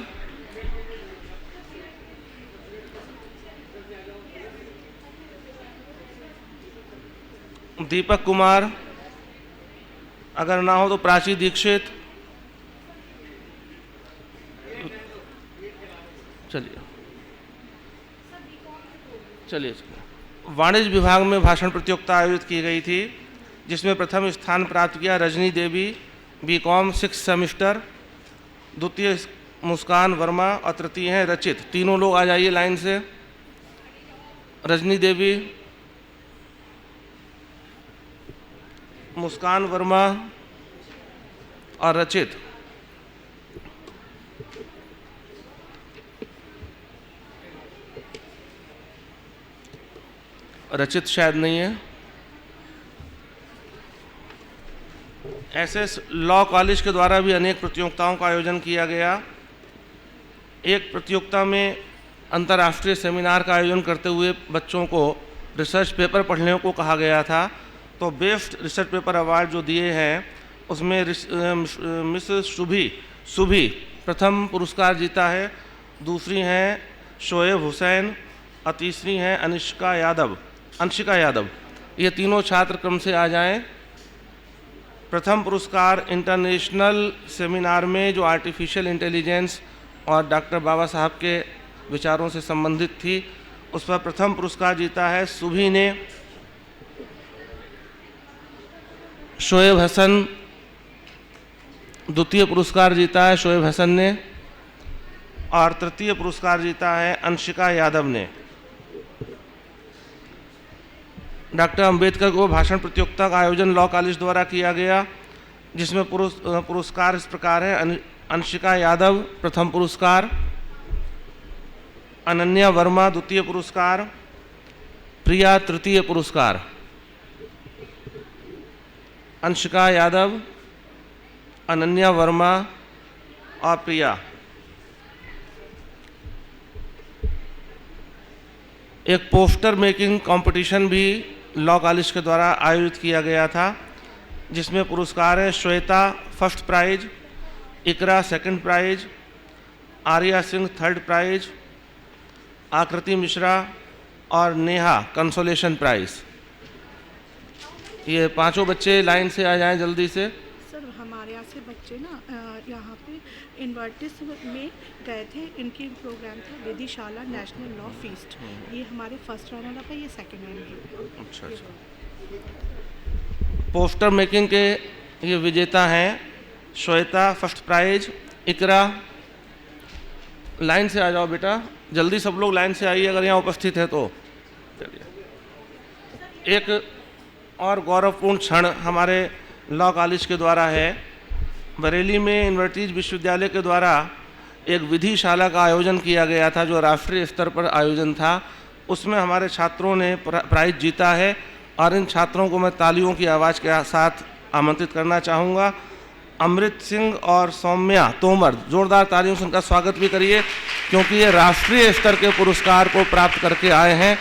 Speaker 1: दीपक कुमार, अगर ना हो तो प्राची दीक्षित। चलिए। वाणिज्य विभाग में भाषण प्रतियोगिता आयोजित की गई थी, जिसमें प्रथम स्थान प्राप्त किया रजनी देवी, बीकॉम 6 सेमेस्टर। द्वितीय मुस्कान वर्मा और तृतीय है रचित। तीनों लोग आ जाइए लाइन से। रजनी देवी, मुस्कान वर्मा और रचित। रचित शायद नहीं है। एसएस लॉ कॉलेज के द्वारा भी अनेक प्रतियोगिताओं का आयोजन किया गया। एक प्रतियोगिता में अंतर्राष्ट्रीय सेमिनार का आयोजन करते हुए बच्चों को रिसर्च पेपर पढ़ने को कहा गया था। तो बेस्ट रिसर्च पेपर अवार्ड जो दिए हैं उसमें मिस सुभी प्रथम पुरस्कार जीता है, दूसरी हैं शोएब हुसैन और तीसरी हैं अंशिका यादव। ये तीनों छात्र क्रम से आ जाएं। प्रथम पुरस्कार इंटरनेशनल सेमिनार में जो आर्टिफिशियल इंटेलिजेंस और डॉक्टर बाबा साहब के विचारों से संबंधित थी, उस पर प्रथम पुरस्कार जीता है सुभी ने। शोएब हसन द्वितीय पुरस्कार जीता है शोएब हसन ने, और तृतीय पुरस्कार जीता है अंशिका यादव ने। डॉक्टर अंबेडकर को भाषण प्रतियोगिता का आयोजन लॉ कॉलेज द्वारा किया गया, जिसमें पुरस्कार इस प्रकार है। अंशिका यादव प्रथम पुरस्कार, अनन्या वर्मा द्वितीय पुरस्कार, प्रिया तृतीय पुरस्कार, अंशिका यादव, अनन्या वर्मा और प्रिया। एक पोस्टर मेकिंग कंपटीशन भी लॉ कॉलेज के द्वारा आयोजित किया गया था, जिसमें पुरस्कार है Shweta first prize, Iqra second prize, Arya Singh third prize, Akriti Mishra और नेहा कंसोलेशन प्राइज। ये पांचों बच्चे लाइन से आ जाएं जल्दी से।
Speaker 7: सर हमारे यहाँ से बच्चे ना यहाँ पे इन्वर्टिस में गए थे, इनकी प्रोग्राम था विधिशाला नेशनल लॉ फीस्ट। ये हमारे फर्स्ट रनर अप है, ये सेकंड रनर है।
Speaker 1: अच्छा। पोस्टर मेकिंग के ये विजेता हैं श्वेता फर्स्ट प्राइज, इकरा लाइन से आ जाओ बेटा, जल्दी सब लोग लाइन से आइए अगर यहाँ उपस्थित है तो। चलिए, एक और गौरवपूर्ण क्षण हमारे लॉ कॉलेज के द्वारा है। बरेली में यूनिवर्सिटीज विश्वविद्यालय के द्वारा एक विधिशाला का आयोजन किया गया था, जो राष्ट्रीय स्तर पर आयोजन था। उसमें हमारे छात्रों ने प्राइज जीता है और इन छात्रों को मैं तालियों की आवाज़ के साथ आमंत्रित करना चाहूँगा। अमृत सिंह और सौम्या तोमर, जोरदार तालियों से उनका स्वागत भी करिए, क्योंकि ये राष्ट्रीय स्तर के पुरस्कार को प्राप्त करके आए हैं।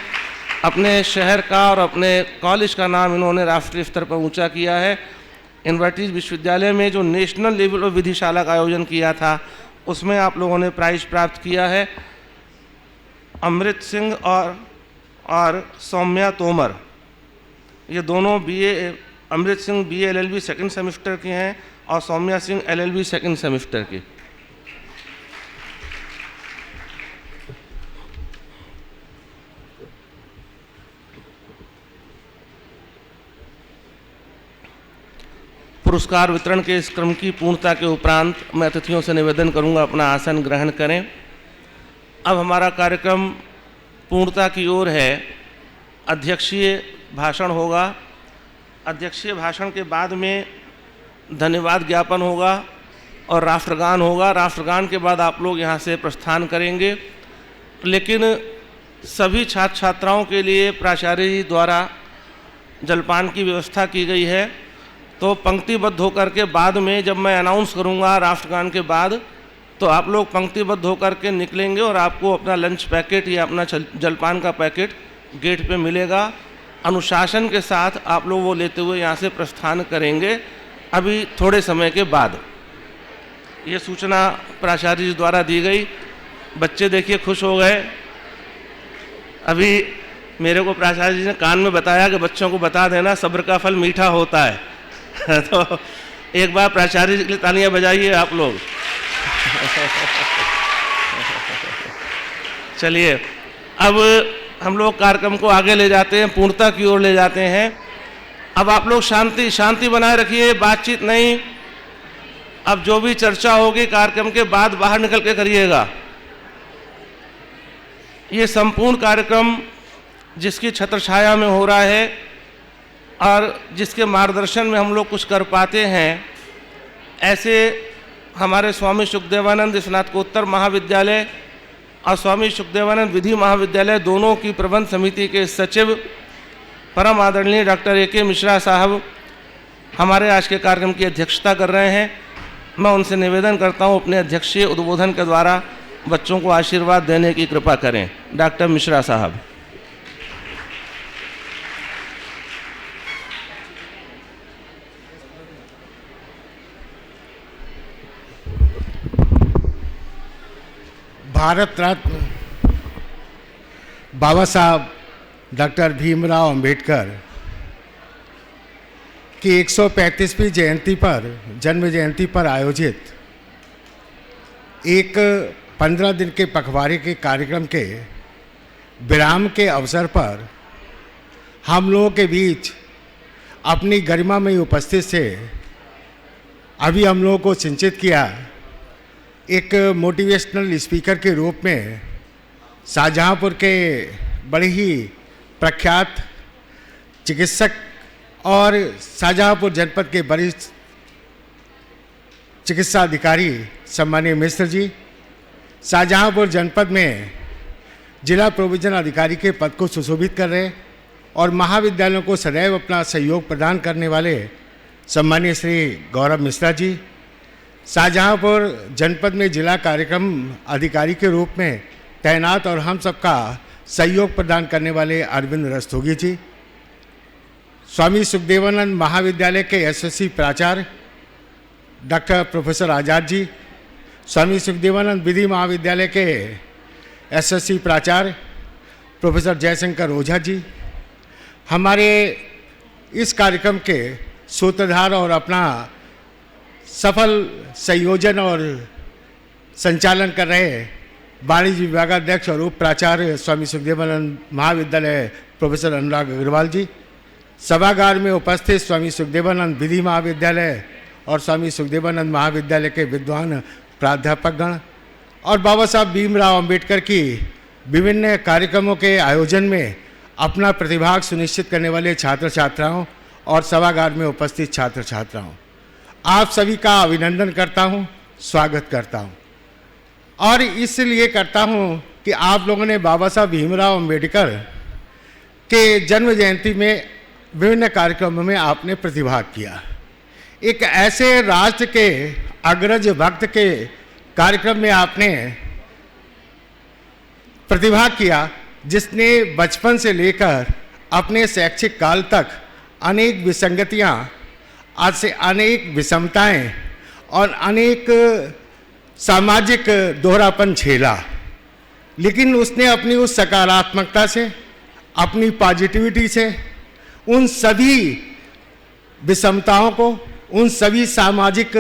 Speaker 1: अपने शहर का और अपने कॉलेज का नाम इन्होंने राष्ट्रीय स्तर पर ऊंचा किया है। यूनिवर्सिटीज विश्वविद्यालय में जो नेशनल लेवल ऑफ विधिशाला का आयोजन किया था, उसमें आप लोगों ने प्राइज प्राप्त किया है। अमृत सिंह और सौम्या तोमर, ये दोनों BA, Amrit Singh BA LLB second semester के हैं और Saumya Singh LLB second semester की। पुरस्कार वितरण के इस क्रम की पूर्णता के उपरांत मैं अतिथियों से निवेदन करूंगा अपना आसन ग्रहण करें। अब हमारा कार्यक्रम पूर्णता की ओर है। अध्यक्षीय भाषण होगा। अध्यक्षीय भाषण के बाद में धन्यवाद ज्ञापन होगा और राष्ट्रगान होगा। राष्ट्रगान के बाद आप लोग यहाँ से प्रस्थान करेंगे। लेकिन सभी छात्र छात्राओं के लिए प्राचार्य जी द्वारा जलपान की व्यवस्था की गई है, तो पंक्तिबद्ध होकर के बाद में जब मैं अनाउंस करूँगा राष्ट्रगान के बाद, तो आप लोग पंक्तिबद्ध होकर के निकलेंगे और आपको अपना लंच पैकेट या अपना जलपान का पैकेट गेट पे मिलेगा। अनुशासन के साथ आप लोग वो लेते हुए यहाँ से प्रस्थान करेंगे अभी थोड़े समय के बाद। ये सूचना प्राचार्य जी द्वारा दी गई। बच्चे देखिए खुश हो गए। अभी मेरे को प्राचार्य जी ने कान में बताया कि बच्चों को बता देना सब्र का फल मीठा होता है। तो एक बार प्राचार्य जी के लिए तालियां बजाइए आप लोग। चलिए, अब हम लोग कार्यक्रम को आगे ले जाते हैं, पूर्णता की ओर ले जाते हैं। अब आप लोग शांति बनाए रखिए, बातचीत नहीं। अब जो भी चर्चा होगी कार्यक्रम के बाद बाहर निकल के करिएगा। ये संपूर्ण कार्यक्रम जिसकी छत्र छाया में हो रहा है और जिसके मार्गदर्शन में हम लोग कुछ कर पाते हैं, ऐसे हमारे स्वामी सुखदेवानंद स्नातकोत्तर महाविद्यालय और स्वामी सुखदेवानंद विधि महाविद्यालय दोनों की प्रबंध समिति के सचिव परम आदरणीय डॉक्टर ए.के. मिश्रा साहब हमारे आज के कार्यक्रम की अध्यक्षता कर रहे हैं। मैं उनसे निवेदन करता हूं अपने अध्यक्षीय उद्बोधन के द्वारा बच्चों को आशीर्वाद देने की कृपा करें। डॉक्टर मिश्रा साहब।
Speaker 8: भारत रत्न बाबा साहब डॉक्टर भीमराव अंबेडकर की 135वीं जयंती पर, जन्म जयंती पर आयोजित एक 15 दिन के पखवाड़े के कार्यक्रम के विराम के अवसर पर हम लोगों के बीच अपनी गरिमा में उपस्थित से अभी हम लोगों को सिंचित किया। एक मोटिवेशनल स्पीकर के रूप में शाहजहाँपुर के बड़े ही प्रख्यात चिकित्सक और शाहजहाँपुर जनपद के वरिष्ठ चिकित्सा अधिकारी सम्मानीय मिश्र जी, शाहजहाँपुर जनपद में जिला प्रोविजन अधिकारी के पद को सुशोभित कर रहे और महाविद्यालयों को सदैव अपना सहयोग प्रदान करने वाले सम्मानीय श्री गौरव मिश्रा जी, शाहजहाँपुर जनपद में जिला कार्यक्रम अधिकारी के रूप में तैनात और हम सबका सहयोग प्रदान करने वाले अरविंद रस्तोगी जी, स्वामी सुखदेवानंद महाविद्यालय के एसएससी प्राचार्य डॉक्टर प्रोफेसर आज़ाद जी, स्वामी सुखदेवानंद विधि महाविद्यालय के एसएससी प्राचार्य प्रोफेसर जयशंकर ओझा जी, हमारे इस कार्यक्रम के सूत्रधार और अपना सफल संयोजन और संचालन कर रहे वाणिज्य विभागाध्यक्ष और उप प्राचार्य स्वामी सुखदेवानंद महाविद्यालय प्रोफेसर अनुराग अग्रवाल जी, सभागार में उपस्थित स्वामी सुखदेवानंद विधि महाविद्यालय और स्वामी सुखदेवानंद महाविद्यालय के विद्वान प्राध्यापकगण और बाबा साहब भीमराव अंबेडकर की विभिन्न कार्यक्रमों के आयोजन में अपना प्रतिभाग सुनिश्चित करने वाले छात्र छात्राओं और सभागार में उपस्थित छात्र छात्राओं, आप सभी का अभिनंदन करता हूं, स्वागत करता हूं। और इसलिए करता हूं कि आप लोगों ने बाबा साहब भीमराव अंबेडकर के जन्म जयंती में विभिन्न कार्यक्रमों में आपने प्रतिभाग किया। एक ऐसे राष्ट्र के अग्रज भक्त के कार्यक्रम में आपने प्रतिभाग किया जिसने बचपन से लेकर अपने शैक्षिक काल तक अनेक विसंगतियां, आज से अनेक विषमताएं और अनेक सामाजिक दोहरापन झेला, लेकिन उसने अपनी उस सकारात्मकता से, अपनी पॉजिटिविटी से उन सभी विषमताओं को, उन सभी सामाजिक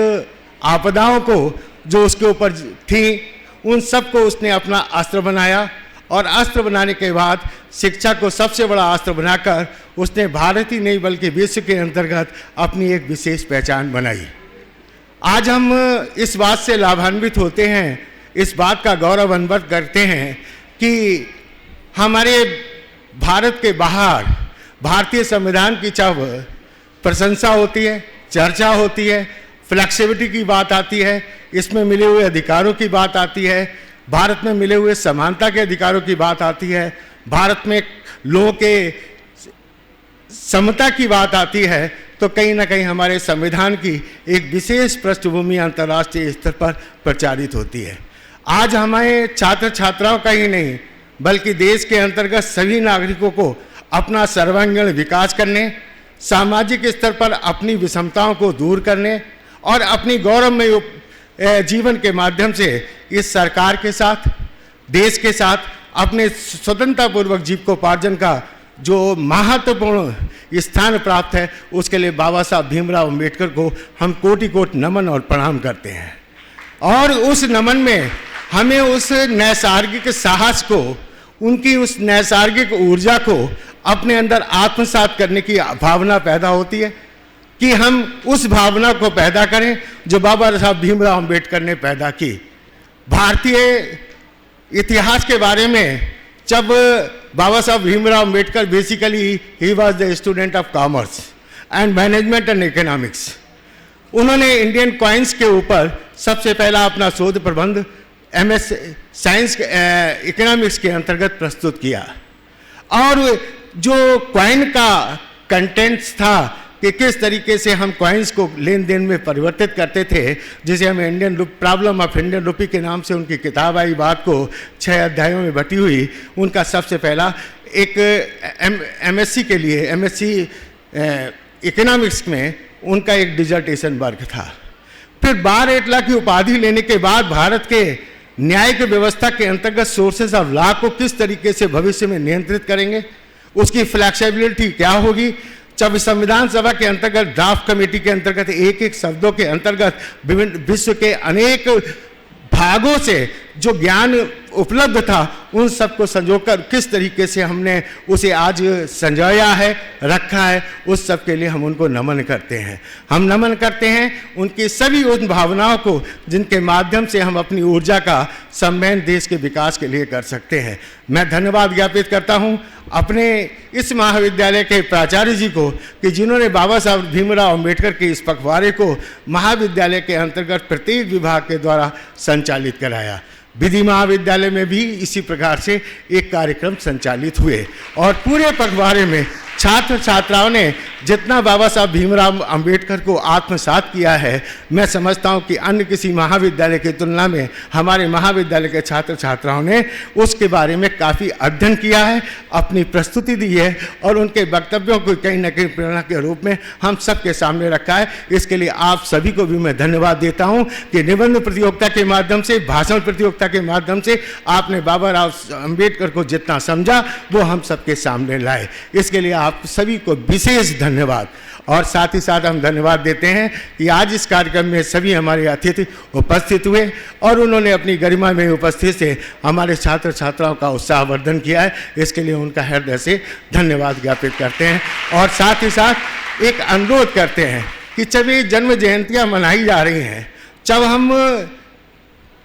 Speaker 8: आपदाओं को जो उसके ऊपर थी, उन सब को उसने अपना अस्त्र बनाया और अस्त्र बनाने के बाद शिक्षा को सबसे बड़ा अस्त्र बनाकर उसने भारत ही नहीं बल्कि विश्व के अंतर्गत अपनी एक विशेष पहचान बनाई। आज हम इस बात से लाभान्वित होते हैं, इस बात का गौरव अनुभव करते हैं कि हमारे भारत के बाहर भारतीय संविधान की जब प्रशंसा होती है, चर्चा होती है, फ्लेक्सिबिलिटी की बात आती है, इसमें मिले हुए अधिकारों की बात आती है, भारत में मिले हुए समानता के अधिकारों की बात आती है, भारत में लोगों के समता की बात आती है, तो कहीं ना कहीं हमारे संविधान की एक विशेष पृष्ठभूमि अंतर्राष्ट्रीय स्तर पर प्रचारित होती है। आज हमारे छात्र छात्राओं का ही नहीं बल्कि देश के अंतर्गत सभी नागरिकों को अपना सर्वांगीण विकास करने, सामाजिक स्तर पर अपनी विषमताओं को दूर करने और अपनी गौरवमय जीवन के माध्यम से इस सरकार के साथ, देश के साथ अपने स्वतंत्रतापूर्वक जीविकोपार्जन का जो महत्वपूर्ण स्थान प्राप्त है, उसके लिए बाबा साहब भीमराव अंबेडकर को हम कोटि कोटि नमन और प्रणाम करते हैं। और उस नमन में हमें उस नैसर्गिक साहस को, उनकी उस नैसर्गिक ऊर्जा को अपने अंदर आत्मसात करने की भावना पैदा होती है कि हम उस भावना को पैदा करें जो बाबा साहब भीमराव अंबेडकर ने पैदा की। भारतीय इतिहास के बारे में जब बाबा Saheb Bhimrao Ambedkar basically he was the student of commerce and management and economics, उन्होंने इंडियन कॉइन्स के ऊपर सबसे पहला अपना शोध प्रबंध MS साइंस इकोनॉमिक्स के अंतर्गत प्रस्तुत किया। और जो कॉइन का कंटेंट्स था कि किस तरीके से हम कॉइन्स को लेन देन में परिवर्तित करते थे, जिसे हम Indian problem of Indian rupee के नाम से उनकी किताब आई, बात को 6 अध्यायों में बटी हुई, उनका सबसे पहला एक MSc के लिए, MSc इकोनॉमिक्स में उनका एक डिजर्टेशन वर्क था। फिर बार एटला की उपाधि लेने के बाद भारत के न्यायिक व्यवस्था के अंतर्गत सोर्सेस ऑफ लॉ को किस तरीके से भविष्य में नियंत्रित करेंगे, उसकी फ्लैक्सिबिलिटी क्या होगी, जब संविधान सभा के अंतर्गत ड्राफ्ट कमेटी के अंतर्गत एक एक शब्दों के अंतर्गत विभिन्न विश्व के अनेक भागों से जो ज्ञान उपलब्ध था, उन सबको संजोकर किस तरीके से हमने उसे आज संजोया है, रखा है, उस सब के लिए हम उनको नमन करते हैं। हम नमन करते हैं उनकी सभी उन भावनाओं को जिनके माध्यम से हम अपनी ऊर्जा का सम्मान देश के विकास के लिए कर सकते हैं। मैं धन्यवाद ज्ञापित करता हूं अपने इस महाविद्यालय के प्राचार्य जी को कि जिन्होंने बाबा साहब भीमराव अंबेडकर के इस पखवाड़े को महाविद्यालय के अंतर्गत प्रत्येक विभाग के द्वारा संचालित कराया। विधि महाविद्यालय में भी इसी प्रकार से एक कार्यक्रम संचालित हुए और पूरे पखवाड़े में छात्र छात्राओं ने जितना बाबा साहब भीमराव अंबेडकर को आत्मसात किया है, मैं समझता हूं कि अन्य किसी महाविद्यालय की तुलना में हमारे महाविद्यालय के छात्र छात्राओं ने उसके बारे में काफ़ी अध्ययन किया है, अपनी प्रस्तुति दी है और उनके वक्तव्यों को कहीं न कहीं प्रेरणा के रूप में हम सबके सामने रखा है। इसके लिए आप सभी को भी मैं धन्यवाद देता हूँ कि निबंध प्रतियोगिता के माध्यम से, भाषण प्रतियोगिता के माध्यम से आपने बाबा राव अम्बेडकर को जितना समझा वो हम सबके सामने लाए। इसके लिए आप सभी को विशेष धन्यवाद। और साथ ही साथ हम धन्यवाद देते हैं कि आज इस कार्यक्रम में सभी हमारे अतिथि उपस्थित हुए और उन्होंने अपनी गरिमा में उपस्थित से हमारे छात्र छात्राओं का उत्साहवर्धन किया है। इसके लिए उनका हृदय से धन्यवाद ज्ञापित करते हैं और साथ ही साथ एक अनुरोध करते हैं कि जब ये जन्म जयंतियाँ मनाई जा रही हैं, जब हम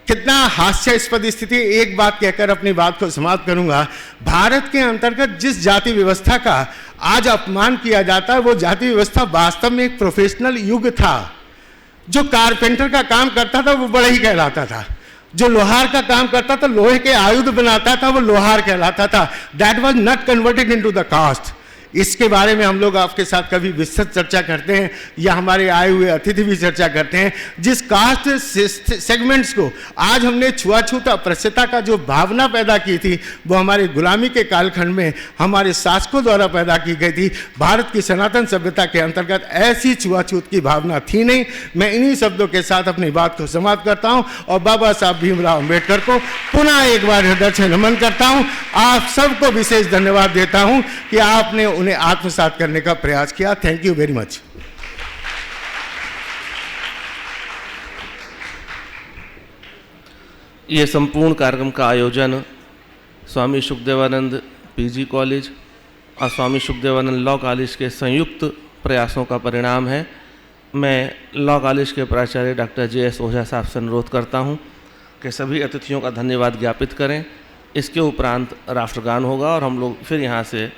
Speaker 8: कितना हास्यास्पद स्थिति, एक बात कहकर अपनी बात को समाप्त करूंगा। भारत के अंतर्गत जिस जाति व्यवस्था का आज अपमान किया जाता है, वो जाति व्यवस्था वास्तव में एक प्रोफेशनल युग था। जो कारपेंटर का काम करता था वो बढ़ई कहलाता था, जो लोहार का काम करता था, लोहे के आयुध बनाता था, वो लोहार कहलाता था। That was not converted into the caste. इसके बारे में हम लोग आपके साथ कभी विस्तृत चर्चा करते हैं या हमारे आए हुए अतिथि भी चर्चा करते हैं। जिस कास्ट सेगमेंट्स को आज हमने छुआछूत अस्पृश्यता का जो भावना पैदा की थी, वो हमारे गुलामी के कालखंड में हमारे शासकों द्वारा पैदा की गई थी। भारत की सनातन सभ्यता के अंतर्गत ऐसी छुआछूत की भावना थी नहीं। मैं इन्हीं शब्दों के साथ अपनी बात को समाप्त करता हूँ और बाबा साहब भीमराव अम्बेडकर को पुनः एक बार हृदय से नमन करता हूँ। आप सबको विशेष धन्यवाद देता हूँ कि आपने उन्हें आत्मसात करने का प्रयास किया। Thank you very much.
Speaker 1: ये संपूर्ण कार्यक्रम का आयोजन स्वामी सुखदेवानंद पीजी कॉलेज और स्वामी सुखदेवानंद लॉ कॉलेज के संयुक्त प्रयासों का परिणाम है। मैं लॉ कॉलेज के प्राचार्य डॉक्टर JS ओझा साहब से अनुरोध करता हूं कि सभी अतिथियों का धन्यवाद ज्ञापित करें। इसके उपरांत राष्ट्रगान होगा और हम लोग फिर यहाँ से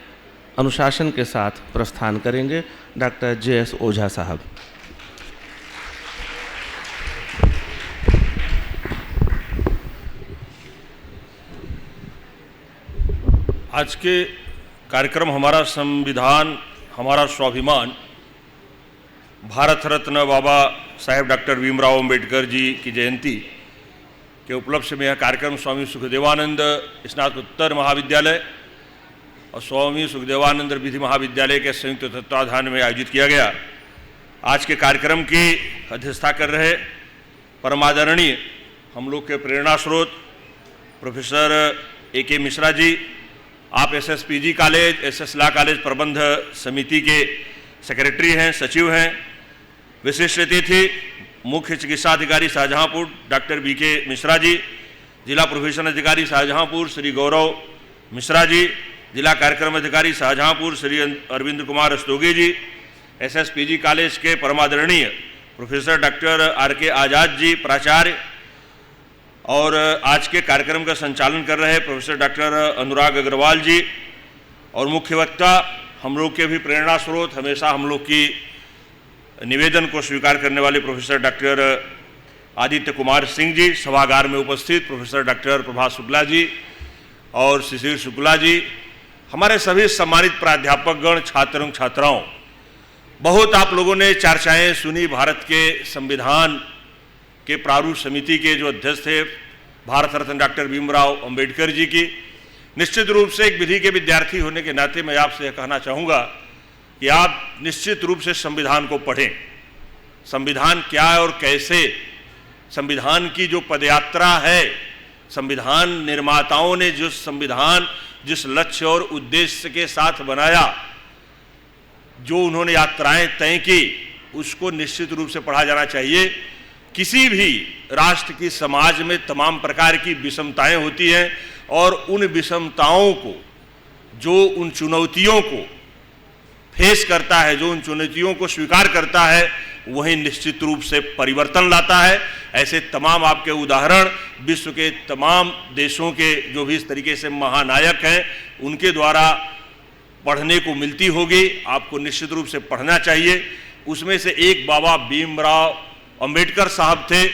Speaker 1: अनुशासन के साथ प्रस्थान करेंगे। डॉक्टर JS ओझा साहब।
Speaker 9: आज के कार्यक्रम हमारा संविधान हमारा स्वाभिमान, भारत रत्न बाबा साहेब डॉक्टर भीमराव अंबेडकर जी की जयंती के उपलक्ष्य में यह कार्यक्रम स्वामी सुखदेवानंद स्नातकोत्तर महाविद्यालय और स्वामी सुखदेवानंद विधि महाविद्यालय के संयुक्त तत्वाधान में आयोजित किया गया। आज के कार्यक्रम की अध्यक्षता कर रहे परमादरणीय हम लोग के प्रेरणा स्रोत प्रोफेसर AK मिश्रा जी, आप SSPG college, SS law college प्रबंध समिति के सेक्रेटरी हैं, सचिव हैं। विशिष्ट अतिथि मुख्य चिकित्सा अधिकारी शाहजहांपुर डॉक्टर BK मिश्रा जी, जिला प्रोफेशन अधिकारी शाहजहांपुर श्री गौरव मिश्रा जी, जिला कार्यक्रम अधिकारी शाहजहांपुर श्री अरविंद कुमार रस्तोगी जी, SSPG कॉलेज के परमादरणीय professor doctor RK Azad ji प्राचार्य, और आज के कार्यक्रम का संचालन कर रहे प्रोफेसर डॉक्टर अनुराग अग्रवाल जी, और मुख्य वक्ता हम लोग के भी प्रेरणा स्रोत, हमेशा हम लोग की निवेदन को स्वीकार करने वाले प्रोफेसर डॉक्टर आदित्य कुमार सिंह जी, सभागार में उपस्थित प्रोफेसर डॉक्टर प्रभात शुक्ला जी और शिशिर शुक्ला जी, हमारे सभी सम्मानित प्राध्यापकगण, छात्रों छात्राओं, बहुत आप लोगों ने चर्चाएं सुनी भारत के संविधान के प्रारूप समिति के जो अध्यक्ष थे भारत रत्न डॉक्टर भीमराव अंबेडकर जी की। निश्चित रूप से एक विधि के विद्यार्थी होने के नाते मैं आपसे कहना चाहूँगा कि आप निश्चित रूप से संविधान को पढ़ें। संविधान क्या है और कैसे, संविधान की जो पदयात्रा है, संविधान निर्माताओं ने जो संविधान जिस लक्ष्य और उद्देश्य के साथ बनाया, जो उन्होंने यात्राएं तय की, उसको निश्चित रूप से पढ़ा जाना चाहिए। किसी भी राष्ट्र की समाज में तमाम प्रकार की विषमताएं होती हैं और उन विषमताओं को, जो उन चुनौतियों को फेस करता है, जो उन चुनौतियों को स्वीकार करता है, वही निश्चित रूप से परिवर्तन लाता है। ऐसे तमाम आपके उदाहरण विश्व के तमाम देशों के जो भी इस तरीके से महानायक हैं उनके द्वारा पढ़ने को मिलती होगी। आपको निश्चित रूप से पढ़ना चाहिए। उसमें से एक बाबा भीमराव अंबेडकर साहब थे,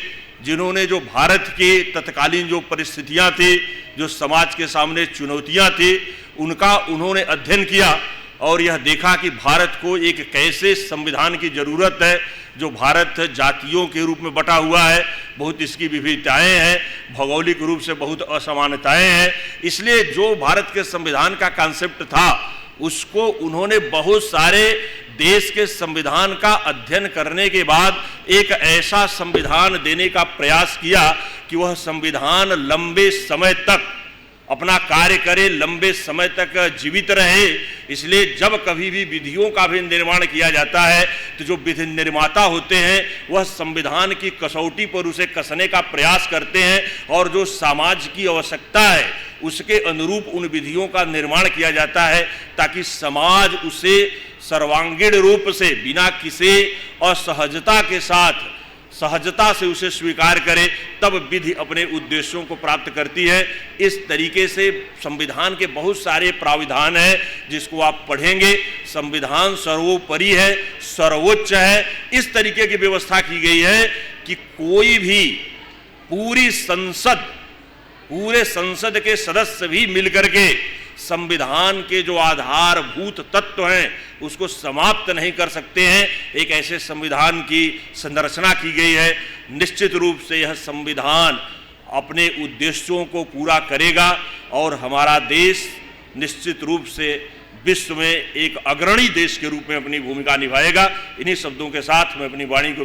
Speaker 9: जिन्होंने जो भारत के तत्कालीन जो परिस्थितियां थी, जो समाज के सामने चुनौतियां थी, उनका उन्होंने अध्ययन किया और यह देखा कि भारत को एक कैसे संविधान की जरूरत है। जो भारत जातियों के रूप में बटा हुआ है, बहुत इसकी विविधताएं हैं, भौगोलिक रूप से बहुत असमानताएं हैं। इसलिए जो भारत के संविधान का कॉन्सेप्ट था, उसको उन्होंने बहुत सारे देश के संविधान का अध्ययन करने के बाद एक ऐसा संविधान देने का प्रयास किया कि वह संविधान लंबे समय तक अपना कार्य करे, लंबे समय तक जीवित रहे। इसलिए जब कभी भी विधियों का भी निर्माण किया जाता है तो जो विधि निर्माता होते हैं वह संविधान की कसौटी पर उसे कसने का प्रयास करते हैं और जो समाज की आवश्यकता है उसके अनुरूप उन विधियों का निर्माण किया जाता है, ताकि समाज उसे सर्वांगीण रूप से बिना किसी असहजता के साथ सहजता से उसे स्वीकार करे, तब विधि अपने उद्देश्यों को प्राप्त करती है। इस तरीके से संविधान के बहुत सारे प्राविधान हैं जिसको आप पढ़ेंगे। संविधान सर्वोपरि है, सर्वोच्च है। इस तरीके की व्यवस्था की गई है कि कोई भी पूरे संसद के सदस्य भी मिलकर के संविधान के जो आधारभूत तत्व हैं उसको समाप्त नहीं कर सकते हैं। एक ऐसे संविधान की संरचना की गई है। निश्चित रूप से यह संविधान अपने उद्देश्यों को पूरा करेगा और हमारा देश निश्चित रूप से विश्व में एक अग्रणी देश के रूप में अपनी भूमिका निभाएगा। इन्हीं शब्दों के साथ मैं अपनी वाणी को